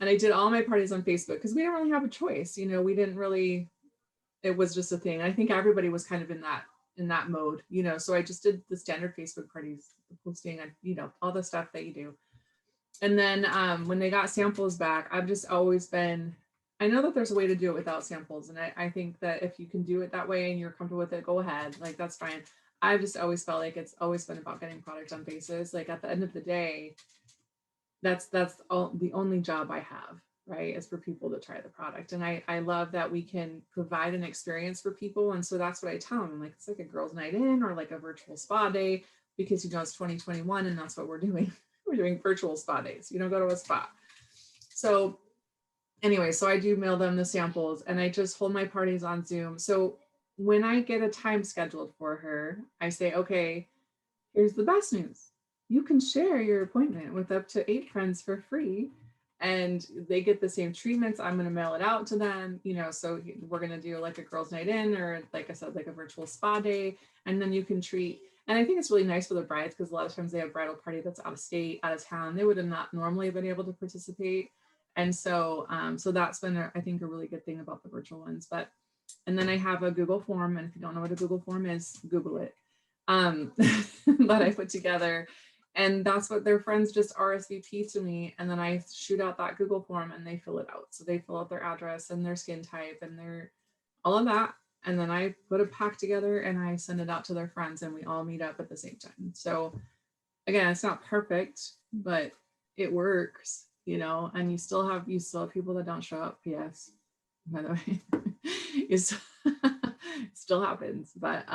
and I did all my parties on Facebook because we didn't really have a choice. We didn't really, it was just a thing. I think everybody was kind of in that mode, so I just did the standard Facebook parties, posting, and, all the stuff that you do. And then when they got samples back, I've just always been, I know that there's a way to do it without samples. And I think that if you can do it that way and you're comfortable with it, go ahead. Like, that's fine. I've just always felt like it's always been about getting product on faces. Like, at the end of the day, that's all the only job I have, right, is for people to try the product. And I love that we can provide an experience for people. And so that's what I tell them. I'm like, it's like a girls' night in or like a virtual spa day, because it's 2021 and that's what we're doing. We're doing virtual spa days. You don't go to a spa. So anyway, so I do mail them the samples and I just hold my parties on Zoom. So when I get a time scheduled for her, I say, okay, here's the best news. You can share your appointment with up to 8 friends for free, and they get the same treatments. I'm going to mail it out to them, so we're going to do like a girls' night in, or like I said, like a virtual spa day, and then you can treat. And I think it's really nice for the brides, because a lot of times they have a bridal party that's out of state, out of town. They would have not normally been able to participate. And so, so that's been, I think, a really good thing about the virtual ones. But And then I have a Google form, and if you don't know what a Google form is, Google it. That I put together, and that's what their friends just RSVP to me, and then I shoot out that Google form and they fill it out. So they fill out their address and their skin type and their all of that, and then I put a pack together and I send it out to their friends, and we all meet up at the same time. So again, it's not perfect, but it works, and you still have people that don't show up. Yes, by the way. Is still happens, but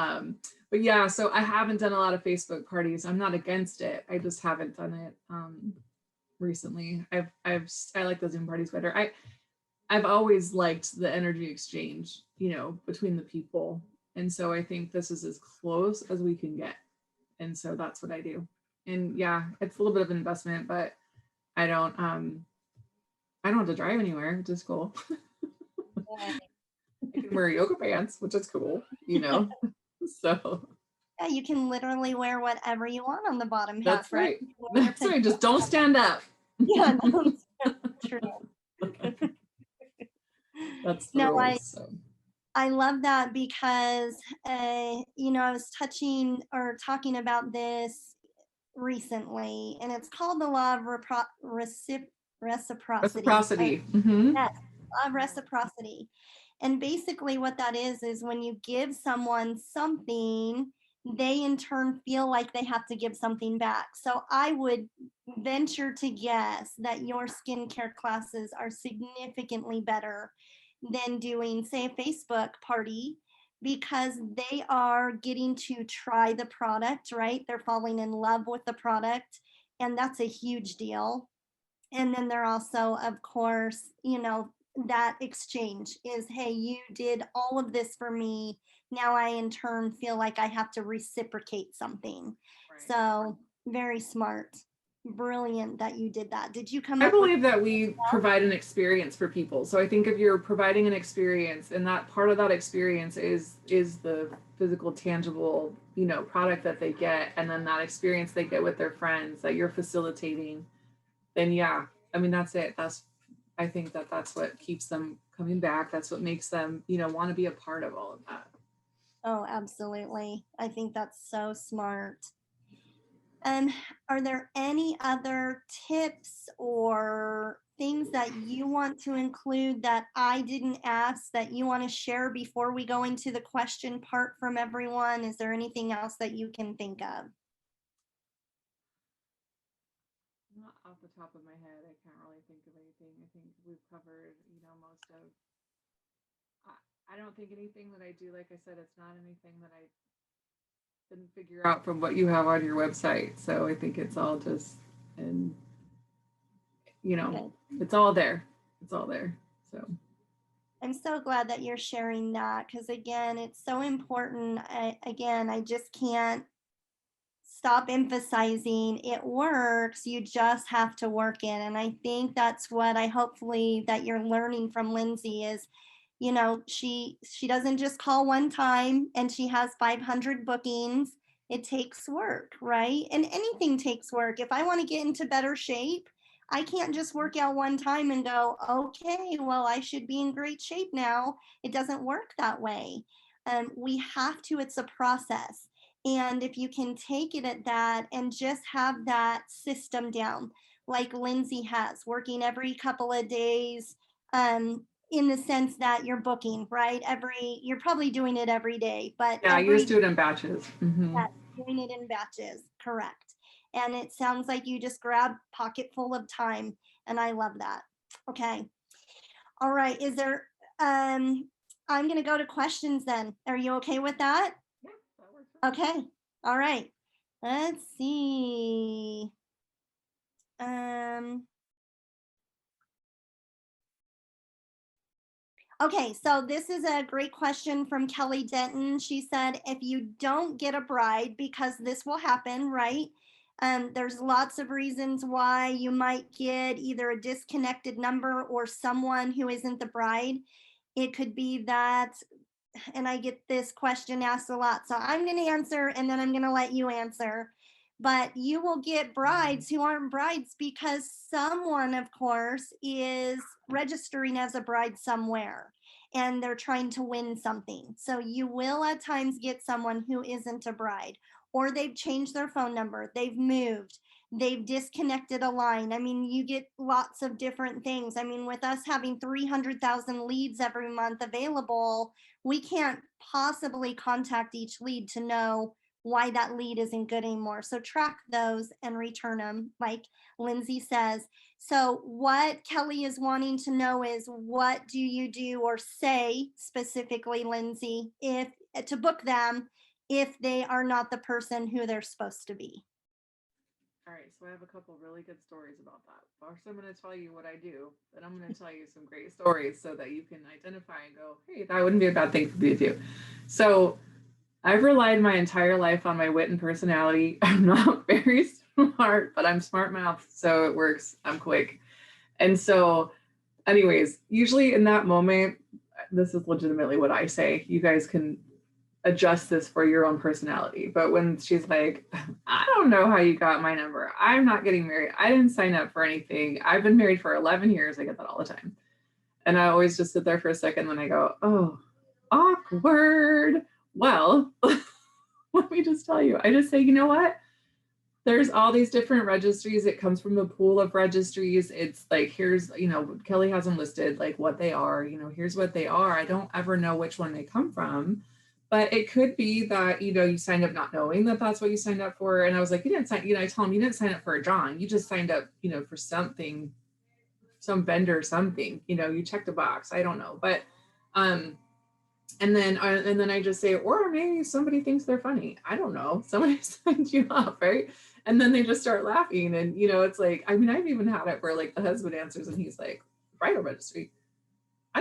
yeah, so I haven't done a lot of Facebook parties. I'm not against it, I just haven't done it recently. I like the Zoom parties better. I've always liked the energy exchange, between the people, and so I think this is as close as we can get, and so that's what I do. And yeah, it's a little bit of an investment, but I don't have to drive anywhere, which is cool. I can wear yoga pants, which is cool, So Yeah, you can literally wear whatever you want on the bottom half, that's right. right? That's right. Just don't stand up. Yeah, no, true. That's the No, rules. So. I love that because, I was talking about this recently, and it's called the law of reciprocity. Reciprocity. Mm-hmm. Yes, law of reciprocity. And basically, what that is when you give someone something, they in turn feel like they have to give something back. So I would venture to guess that your skincare classes are significantly better than doing, say, a Facebook party, because they are getting to try the product, right? They're falling in love with the product, and that's a huge deal. And then they're also, of course, that exchange is, hey, you did all of this for me. Now I in turn feel like I have to reciprocate something. Right. So very smart. Brilliant that you did that. Did you come I up with believe that we provide an experience for people. So I think if you're providing an experience, and that part of that experience is the physical, tangible, product that they get, and then that experience they get with their friends that you're facilitating, then yeah, I mean, that's it. I think that's what keeps them coming back. That's what makes them, want to be a part of all of that. Oh, absolutely. I think that's so smart. Are there any other tips or things that you want to include that I didn't ask that you want to share before we go into the question part from everyone? Is there anything else that you can think of? Not off the top of my head, I can't really think of anything. I think we've covered, most of. I don't think anything that I do, like I said, it's not anything that I didn't figure out from what you have on your website. So I think it's all just, and Okay. it's all there. It's all there. So I'm so glad that you're sharing that, because again, it's so important. I just can't stop emphasizing it works. You just have to work it. And I think that's what I hopefully that you're learning from Lindsay is, she doesn't just call one time and she has 500 bookings. It takes work, right? And anything takes work. If I want to get into better shape, I can't just work out one time and go, okay, well, I should be in great shape now. It doesn't work that way. We have to, it's a process. And if you can take it at that and just have that system down, like Lindsay has, working every couple of days, in the sense that you're booking, right? You're probably doing it every day, but yeah, you just do it in batches. Mm-hmm. Yeah, doing it in batches, correct. And it sounds like you just grab pocket full of time, and I love that. Okay. All right. I'm going to go to questions then. Are you okay with that? Yeah, that works. Okay. All right. Let's see. Okay, so this is a great question from Kelly Denton. She said, if you don't get a bride, because this will happen, right? There's lots of reasons why you might get either a disconnected number or someone who isn't the bride. It could be that, and I get this question asked a lot, so I'm going to answer and then I'm going to let you answer. But you will get brides who aren't brides because someone, of course, is registering as a bride somewhere. and they're trying to win something. So you will at times get someone who isn't a bride, or they've changed their phone number, they've moved, they've disconnected a line. I mean, you get lots of different things. I mean, with us having 300,000 leads every month available, we can't possibly contact each lead to know why that lead isn't good anymore. So track those and return them, like Lindsay says. So, what Kelly is wanting to know is, what do you do or say specifically, Lindsay, if to book them if they are not the person who they're supposed to be? All right, so I have a couple really good stories about that. First, I'm going to tell you what I do, then I'm going to tell you some great stories so that you can identify and go, hey, that wouldn't be a bad thing for me to do. So, I've relied my entire life on my wit and personality. I'm not very smart, but I'm smart mouth, so it works. I'm quick. And so, anyways, usually in that moment, this is legitimately what I say. You guys can adjust this for your own personality. But when she's like, I don't know how you got my number. I'm not getting married. I didn't sign up for anything. I've been married for 11 years. I get that all the time. And I always just sit there for a second, then I go, oh, awkward. Well, let me just tell you, I just say, you know what? There's all these different registries. It comes from a pool of registries. It's like, here's, Kelly has them listed, like what they are, here's what they are. I don't ever know which one they come from, but it could be that, you signed up not knowing that that's what you signed up for. And I was like, you didn't sign, I tell them, you didn't sign up for a drawing. You just signed up, for something, some vendor, something, you checked a box. I don't know. But, and then I just say, or maybe somebody thinks they're funny. I don't know. Somebody signed you up, right? And then they just start laughing. And it's like, I mean, I've even had it where like the husband answers and he's like, bridal registry.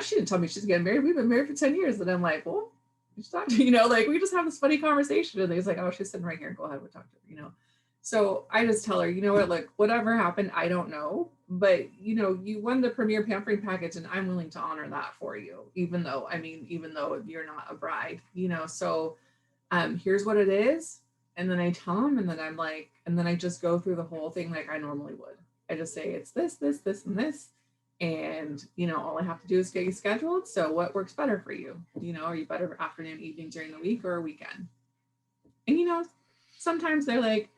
She didn't tell me she's getting married. We've been married for 10 years. And I'm like, well, she's talking, like we just have this funny conversation. And he's like, oh, she's sitting right here. Go ahead, we'll talk to her, So I just tell her, you know what, like whatever happened, I don't know. But you won the premier pampering package and I'm willing to honor that for you, even though you're not a bride, so here's what it is. And then I tell them, and then I'm like, and then I just go through the whole thing like I normally would. I just say it's this, this, this, and this. And all I have to do is get you scheduled. So what works better for you? Are you better afternoon, evening, during the week, or a weekend? And sometimes they're like,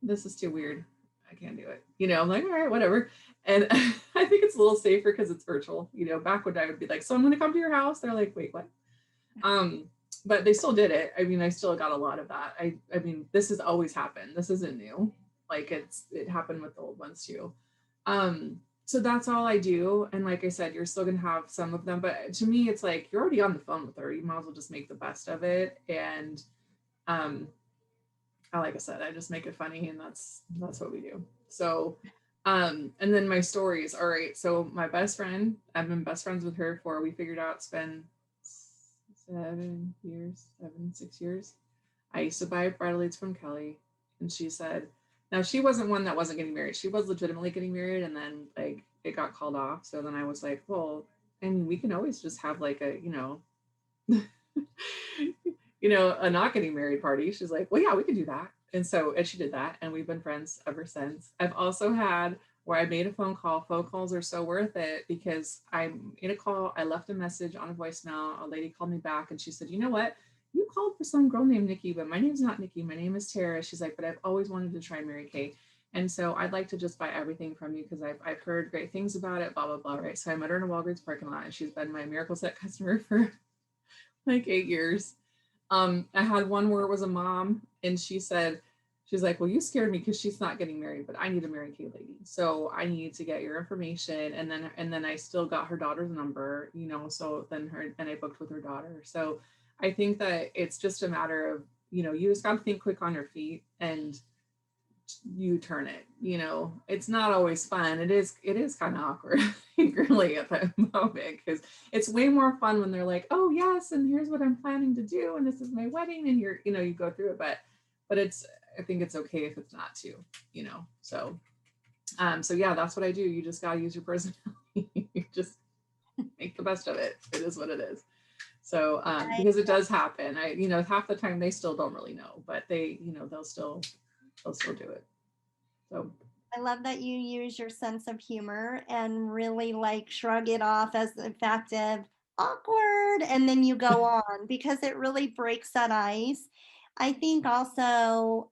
this is too weird. I can't do it. I'm like, all right, whatever. And I think it's a little safer because it's virtual. Back when I would be like, so I'm going to come to your house. They're like, wait, what? But they still did it. I mean, I still got a lot of that. I mean, this has always happened. This isn't new. Like it happened with the old ones too. So that's all I do. And like I said, you're still going to have some of them. But to me, it's like, you're already on the phone with her. You might as well just make the best of it. And, like I said, I just make it funny, and that's what we do. So, and then my stories. All right. So my best friend, I've been best friends with her we figured out it's been 6 years. I used to buy bridal leads from Kelly, and she said, now she wasn't one that wasn't getting married. She was legitimately getting married, and then like it got called off. So then I was like, well, and we can always just have like a, a not getting married party. She's like, well, yeah, we could do that. And she did that. And we've been friends ever since. I've also had where I made a phone call. Phone calls are so worth it because I made a call. I left a message on a voicemail. A lady called me back and she said, you know what? You called for some girl named Nikki, but my name's not Nikki. My name is Tara. She's like, but I've always wanted to try Mary Kay. And so I'd like to just buy everything from you because I've heard great things about it, blah, blah, blah, right? So I met her in a Walgreens parking lot and she's been my Miracle Set customer for like 8 years. I had one where it was a mom and she's like, well, you scared me because she's not getting married, but I need a Mary Kay lady. So I need to get your information. And then I still got her daughter's number, so then I booked with her daughter. So I think that it's just a matter of, you just got to think quick on your feet and you turn it, it's not always fun. It is kind of awkward really at that moment because it's way more fun when they're like, oh yes, and here's what I'm planning to do, and this is my wedding, and you go through it, but I think it's okay if it's not too, so yeah, that's what I do. You just got to use your personality. You just make the best of it. It is what it is. So because it does happen, half the time they still don't really know, but they, they'll still do it. So I love that you use your sense of humor and really like shrug it off as the fact of, awkward, and then you go on because it really breaks that ice. I think also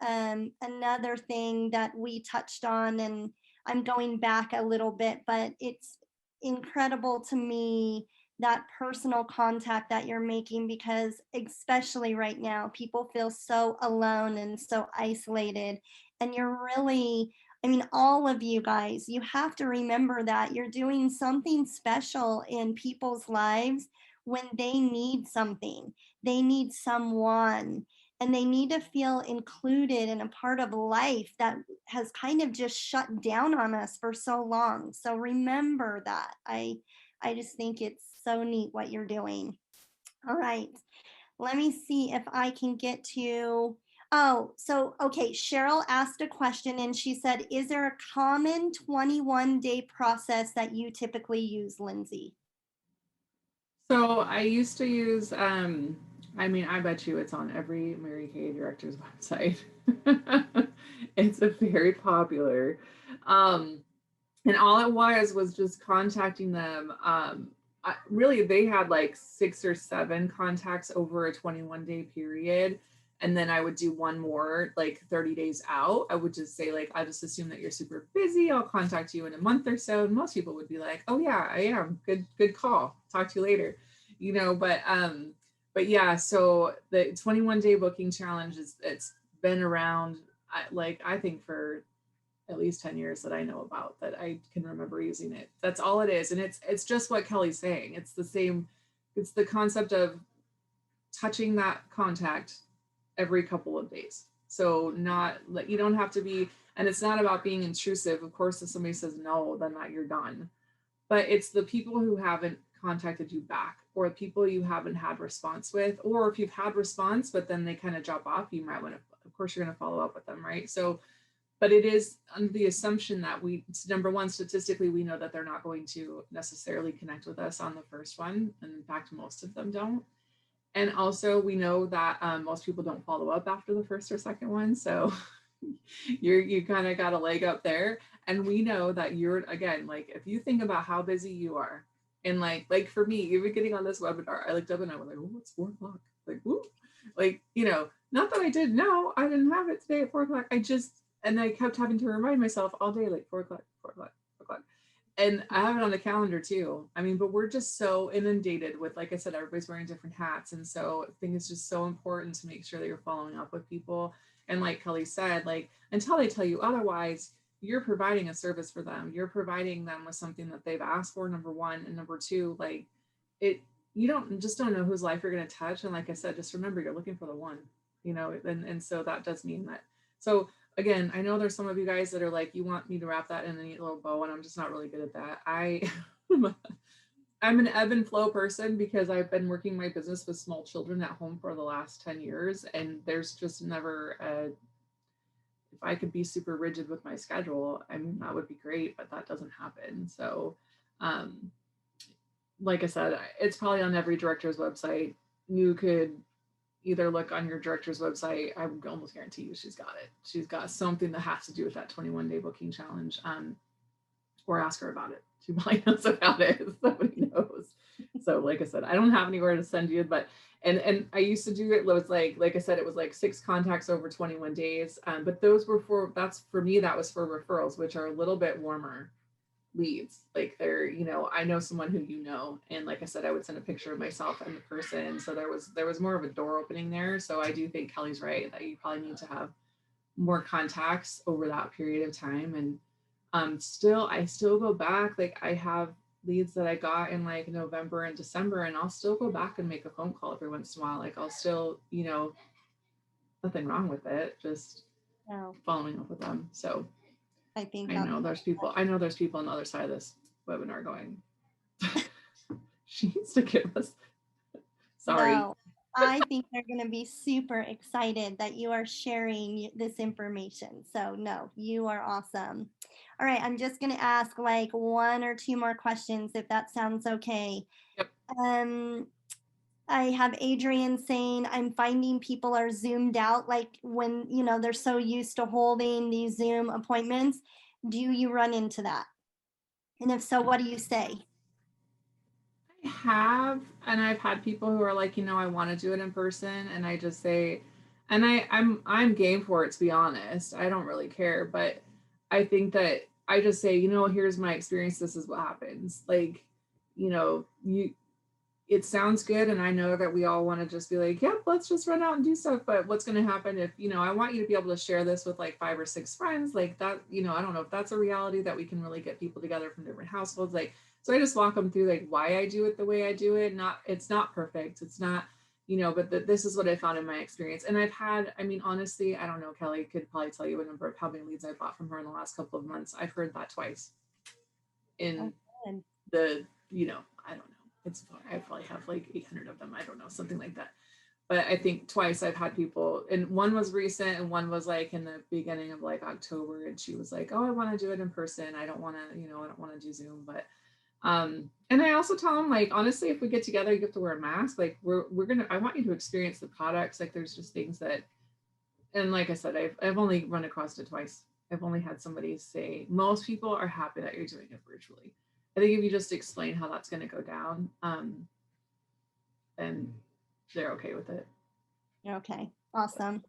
another thing that we touched on, and I'm going back a little bit, but it's incredible to me that personal contact that you're making, because especially right now people feel so alone and so isolated, and you're really, I mean, all of you guys, you have to remember that you're doing something special in people's lives when they need something, they need someone, and they need to feel included in a part of life that has kind of just shut down on us for so long. So remember that. I just think it's so neat what you're doing. All right. Let me see if I can get to. Oh, so okay. Cheryl asked a question and she said, is there a common 21-day process that you typically use, Lindsay? So I used to use, I mean, I bet you it's on every Mary Kay director's website. It's a very popular. Um, and all it was just contacting them. Really, they had like 6 or 7 contacts over a 21-day period. And then I would do one more like 30 days out. I would just say, like, I just assume that you're super busy. I'll contact you in a month or so. And most people would be like, oh yeah, I am. Good call. Talk to you later. But yeah, so the 21-day booking challenge it's been around, I think for at least 10 years that I know about, that I can remember using it. That's all it is. And it's just what Kelly's saying. It's the same, it's the concept of touching that contact every couple of days. So not like, you don't have to be, and it's not about being intrusive. Of course, if somebody says no, then that you're done. But it's the people who haven't contacted you back, or people you haven't had response with, or if you've had response but then they kind of drop off, you might want to, of course you're going to follow up with them, right? So but it is under the assumption that number one, statistically, we know that they're not going to necessarily connect with us on the first one. And in fact, most of them don't. And also we know that most people don't follow up after the first or second one. So you kind of got a leg up there. And we know that you're, again, like, if you think about how busy you are, and like for me, even getting on this webinar, I looked up and I was like, oh, it's 4 o'clock. Like, woo. Like, not that I did, no, I didn't have it today at 4 o'clock. And I kept having to remind myself all day, like 4 o'clock, 4 o'clock, 4 o'clock. And I have it on the calendar too. I mean, but we're just so inundated with, like I said, everybody's wearing different hats. And so I think it's just so important to make sure that you're following up with people. And like Kelly said, like, until they tell you otherwise, you're providing a service for them. You're providing them with something that they've asked for, number one. And number two, like, you don't know whose life you're going to touch. And like I said, just remember, you're looking for the one, and so that does mean that. So again, I know there's some of you guys that are like, you want me to wrap that in a neat little bow, and I'm just not really good at that. I'm an ebb and flow person because I've been working my business with small children at home for the last 10 years. And there's just never if I could be super rigid with my schedule, I mean, that would be great, but that doesn't happen. So, like I said, it's probably on every director's website. You could either look on your director's website. I would almost guarantee you she's got it. She's got something that has to do with that 21-day booking challenge, or ask her about it. She probably knows about it. Somebody knows. So like I said, I don't have anywhere to send you, but and I used to do it. It was like I said, it was like 6 contacts over 21 days. But those were that's for me, that was for referrals, which are a little bit warmer leads. Like they're, I know someone who, and like I said, I would send a picture of myself and the person. So there was more of a door opening there. So I do think Kelly's right that you probably need to have more contacts over that period of time. And I still go back. Like I have leads that I got in like November and December, and I'll still go back and make a phone call every once in a while. Like I'll still, nothing wrong with it, just No, following up with them. So I think I that's know there's people on the other side of this webinar going, she needs to give us, sorry. no. I think they're going to be super excited that you are sharing this information. So, no, you are awesome. All right, I'm just going to ask like 1 or 2 more questions if that sounds okay. Yep. I have Adrian saying, I'm finding people are zoomed out, like when, they're so used to holding these Zoom appointments. Do you run into that? And if so, what do you say? have, and I've had people who are like, I want to do it in person, and I just say, and I'm game for it, to be honest. I don't really care, but I think that I just say, here's my experience. This is what happens. Like, you it sounds good, and I know that we all want to just be like, yep, let's just run out and do stuff. But what's going to happen if, I want you to be able to share this with like 5 or 6 friends, like that, I don't know if that's a reality that we can really get people together from different households. Like, so I just walk them through like why I do it the way I do it. Not, it's not perfect. It's not, but this is what I found in my experience. And I've had, I mean, honestly, I don't know, Kelly could probably tell you a number of how many leads I bought from her in the last couple of months. I've heard that twice in Oh, the, I don't know. I probably have like 800 of them. I don't know, something like that. But I think twice I've had people, and one was recent and one was like in the beginning of like October. And she was like, oh, I want to do it in person. I don't want to, I don't want to do Zoom. But, and I also tell them like, honestly, if we get together, you have to wear a mask. Like I want you to experience the products. Like there's just things that, and like I said, I've only run across it twice. I've only had somebody say, most people are happy that you're doing it virtually. I think if you just explain how that's going to go down, then they're okay with it. okay. Awesome.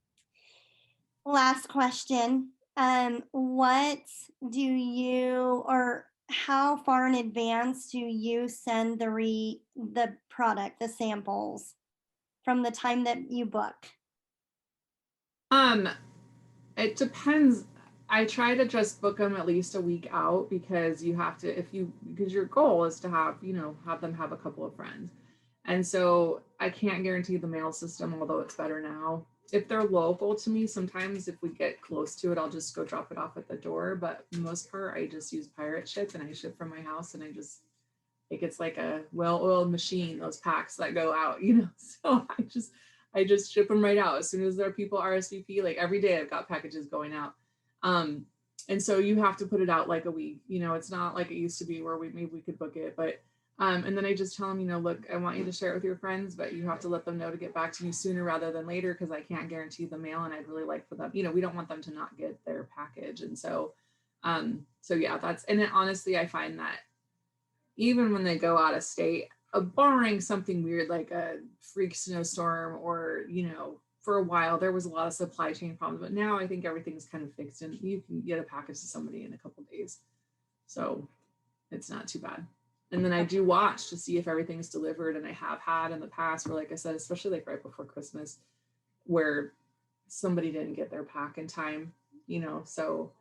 Last question. What do you, or how far in advance do you send the product, the samples, from the time that you book? Um, it depends. I try to just book them at least a week out, because you have to, because your goal is to have, have them have a couple of friends. And so I can't guarantee the mail system, although it's better now. If they're local to me, sometimes if we get close to it, I'll just go drop it off at the door. But for the most part, I just use pirate ship, and I ship from my house, and I just like, it's like a well-oiled machine, those packs that go out, So I just ship them right out as soon as there are people RSVP. Like every day I've got packages going out. Um, and so you have to put it out like a week. It's not like it used to be where maybe we could book it, but and then I just tell them, look, I want you to share it with your friends, but you have to let them know to get back to me sooner rather than later, because I can't guarantee the mail, and I'd really like for them, we don't want them to not get their package. And so yeah, and then honestly, I find that even when they go out of state, barring something weird like a freak snowstorm, or for a while there was a lot of supply chain problems, but now I think everything's kind of fixed, and you can get a package to somebody in a couple of days, so it's not too bad. And then I do watch to see if everything's delivered, and I have had in the past where, like I said, especially like right before Christmas, where somebody didn't get their pack in time, so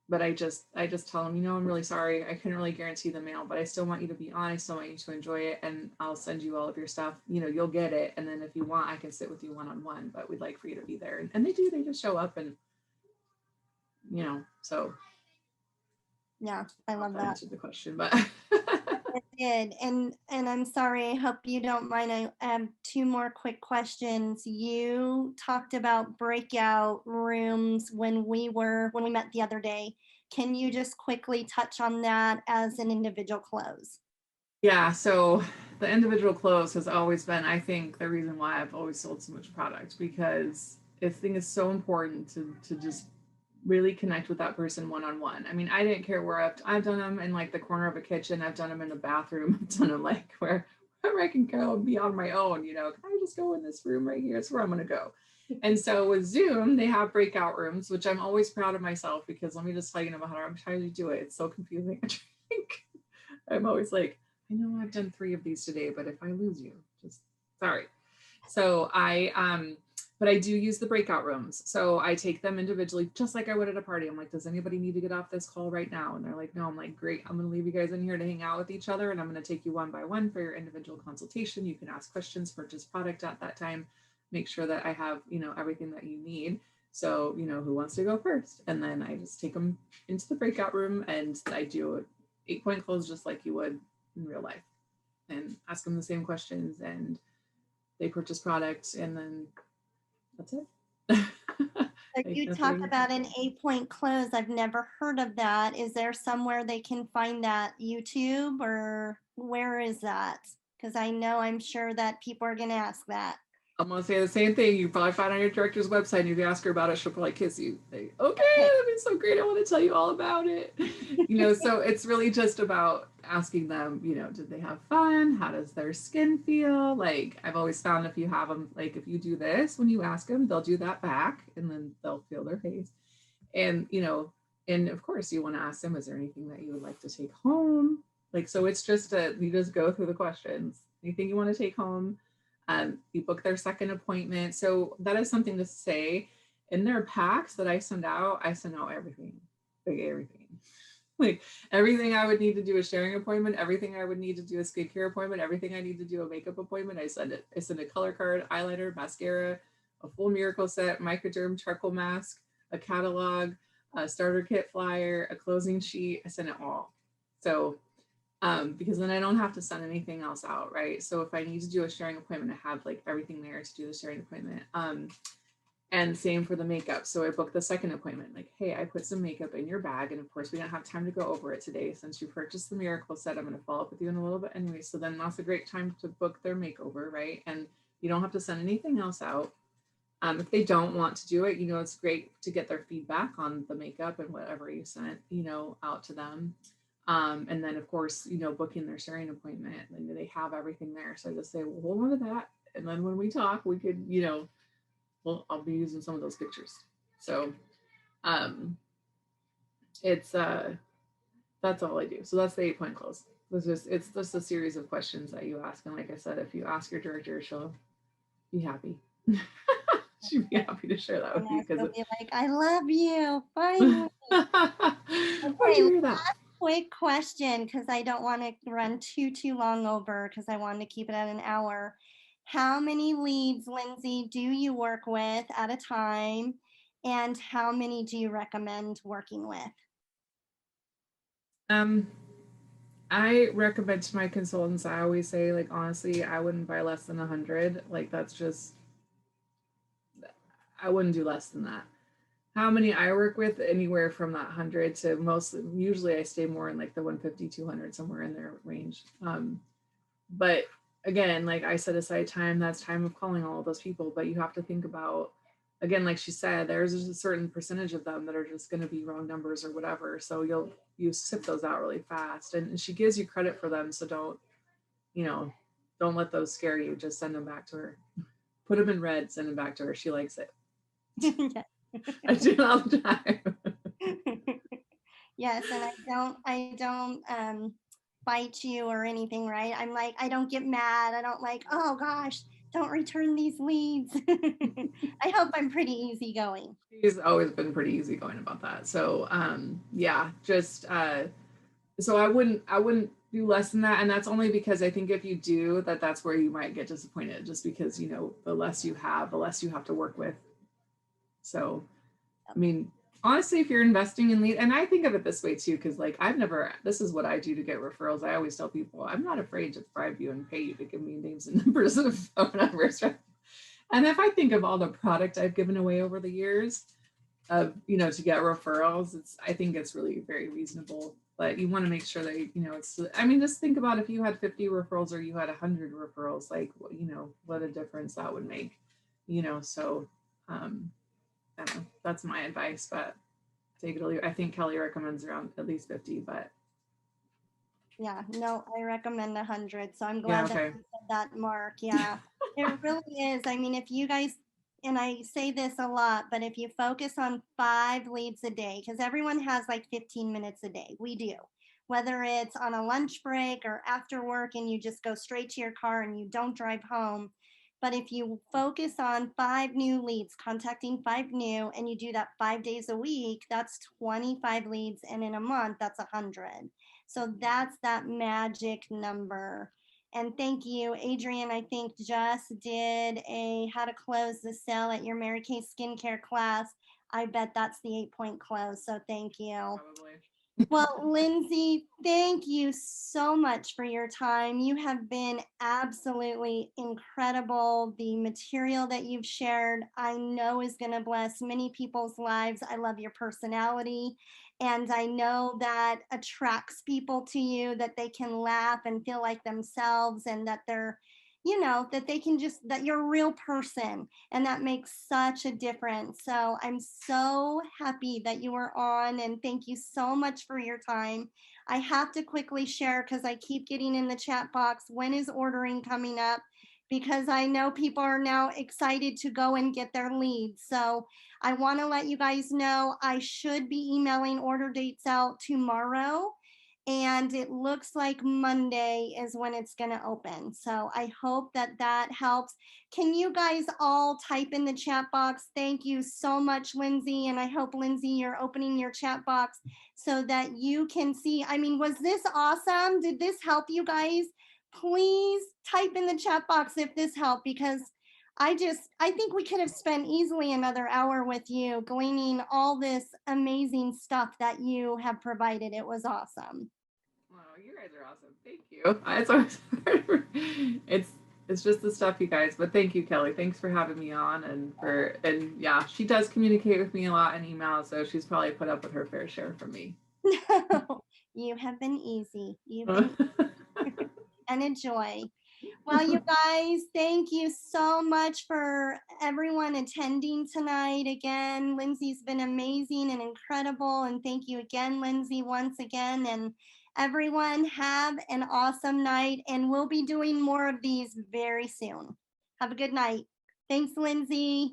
but I just tell them, I'm really sorry, I couldn't really guarantee the mail, but I still want you to be on, I still want you to enjoy it, and I'll send you all of your stuff, you'll get it, and then if you want, I can sit with you one-on-one, but we'd like for you to be there. And they just show up, and so Yeah, I love that. Answered the question, but It did. And I'm sorry, I hope you don't mind. I have two more quick questions. You talked about breakout rooms when we met the other day. Can you just quickly touch on that as an individual close? Yeah, so the individual close has always been, I think, the reason why I've always sold so much product, because I think it's so important to just really connect with that person one-on-one. I mean, I didn't care where I've done them in like the corner of a kitchen, I've done them in a bathroom, I've done them like wherever I can go and be on my own, can I just go in this room right here? It's where I'm gonna go. And so with Zoom, they have breakout rooms, which I'm always proud of myself, because let me just tell you about how I'm trying to do it. It's so confusing. I'm always like, I know I've done 3 of these today, but if I lose you, just sorry. So but I do use the breakout rooms. So I take them individually, just like I would at a party. I'm like, does anybody need to get off this call right now? And they're like, no. I'm like, great. I'm going to leave you guys in here to hang out with each other. And I'm going to take you one by one for your individual consultation. You can ask questions, purchase product at that time, make sure that I have, everything that you need. So, who wants to go first? And then I just take them into the breakout room, and I do an 8-point close just like you would in real life, and ask them the same questions, and they purchase products, and then that's it. So you talk about an 8-point close. I've never heard of that. Is there somewhere they can find that? YouTube, or where is that? Because I'm sure that people are going to ask that. I'm gonna say the same thing. You probably find on your director's website, and if you ask her about it, she'll probably kiss you. Like, okay, Okay. that'd be so great. I want to tell you all about it. So it's really just about asking them, did they have fun? How does their skin feel? Like, I've always found if you have them, like, if you do this when you ask them, they'll do that back, and then they'll feel their face. And of course, you want to ask them, is there anything that you would like to take home? Like, so it's just you just go through the questions. Anything you want to take home? You book their second appointment. So that is something to say. In their packs that I send out everything, like everything. Like everything I would need to do a sharing appointment, everything I would need to do a skincare appointment, everything I need to do a makeup appointment, I send it. I send a color card, eyeliner, mascara, a full miracle set, microderm charcoal mask, a catalog, a starter kit flyer, a closing sheet. I send it all. So because then I don't have to send anything else out, right? So if I need to do a sharing appointment, I have like everything there to do the sharing appointment. And same for the makeup. So I booked the second appointment, like, hey, I put some makeup in your bag. And of course, we don't have time to go over it today. Since you purchased the miracle set, I'm going to follow up with you in a little bit anyway. So then that's a great time to book their makeover, right? And you don't have to send anything else out. If they don't want to do it, it's great to get their feedback on the makeup and whatever you sent, out to them. And then, of course, booking their sharing appointment, and they have everything there. So I just say, well, hold on to that. And then when we talk, we could, well, I'll be using some of those pictures. So um, it's that's all I do. So that's the 8-point close. It's just a series of questions that you ask. And like I said, if you ask your director, she'll be happy. She'd be happy to share that with you because She'll be like, I love you. Finally. Where'd Okay, you hear that? quick question because I don't want to run too long over because I wanted to keep it at an hour. How many leads, Lindsay, do you work with at a time? And how many do you recommend working with? Um, I recommend to my consultants, I always say, like, honestly, I wouldn't buy less than 100. Like, that's just, I wouldn't do less than that. How many I work with, anywhere from that 100 to most, usually I stay more in like the 150, 200, somewhere in their range. But again, like I set aside time, that's time of calling all of those people. But you have to think about, again, like she said, there's a certain percentage of them that are just going to be wrong numbers or whatever. So you sift those out really fast. And she gives you credit for them. So you know, don't let those scare you. Just send them back to her. Put them in red, send them back to her. She likes it. I do all the time. Yes, and I don't fight you or anything, right? I'm like, I don't get mad. I don't like, oh gosh, don't return these leads. I hope I'm pretty easygoing. She's always been pretty easygoing about that. So yeah, just so I wouldn't do less than that. And that's only because I think if you do that, that's where you might get disappointed, just because the less you have, the less you have to work with. So I mean, honestly, if you're investing in lead, and I think of it this way too, because like this is what I do to get referrals. I always tell people, I'm not afraid to bribe you and pay you to give me names and numbers of phone numbers. Right? And if I think of all the product I've given away over the years, to get referrals, I think it's really very reasonable. But you want to make sure that it's. I mean, just think about if you had 50 referrals or you had 100 referrals, like what a difference that would make. So I don't know. That's my advice, but take it or leave it. I think Kelly recommends around at least 50, but Yeah, no, I recommend 100. So I'm yeah, glad that okay. you said that, Mark. Yeah, it really is. I mean, if you guys, and I say this a lot, but if you focus on 5 leads a day, because everyone has like 15 minutes a day, we do. Whether it's on a lunch break or after work and you just go straight to your car and you don't drive home. But if you focus on 5 new leads, contacting 5 new, and you do that 5 days a week, that's 25 leads. And in a month, that's 100. So that's that magic number. And thank you, Adrian. I think just did a how to close the sale at your Mary Kay skincare class. I bet that's the 8-point close. So thank you. Probably. Well, Lindsay, thank you so much for your time. You have been absolutely incredible. The material that you've shared, I know, is going to bless many people's lives. I love your personality. And I know that attracts people to you, that they can laugh and feel like themselves, and that they're that they can just, that you're a real person, and that makes such a difference. So I'm so happy that you were on, and thank you so much for your time. I have to quickly share because I keep getting in the chat box, when is ordering coming up? Because I know people are now excited to go and get their leads. So I want to let you guys know I should be emailing order dates out tomorrow, and it looks like Monday is when it's going to open. So I hope that that helps. Can you guys all type in the chat box? Thank you so much, Lindsay. And I hope, Lindsay, you're opening your chat box so that you can see. I mean, was this awesome? Did this help you guys? Please type in the chat box if this helped, because I think we could have spent easily another hour with you gleaning all this amazing stuff that you have provided. It was awesome. Wow, you guys are awesome. Thank you. It's always hard. It's just the stuff, you guys. But thank you, Kelly. Thanks for having me on, and yeah, she does communicate with me a lot in email, so she's probably put up with her fair share from me. No, you have been easy. You've been and a joy. Well, you guys, thank you so much for everyone attending tonight. Again, Lindsay's been amazing and incredible. And thank you again, Lindsay, once again. And everyone, have an awesome night. And we'll be doing more of these very soon. Have a good night. Thanks, Lindsay.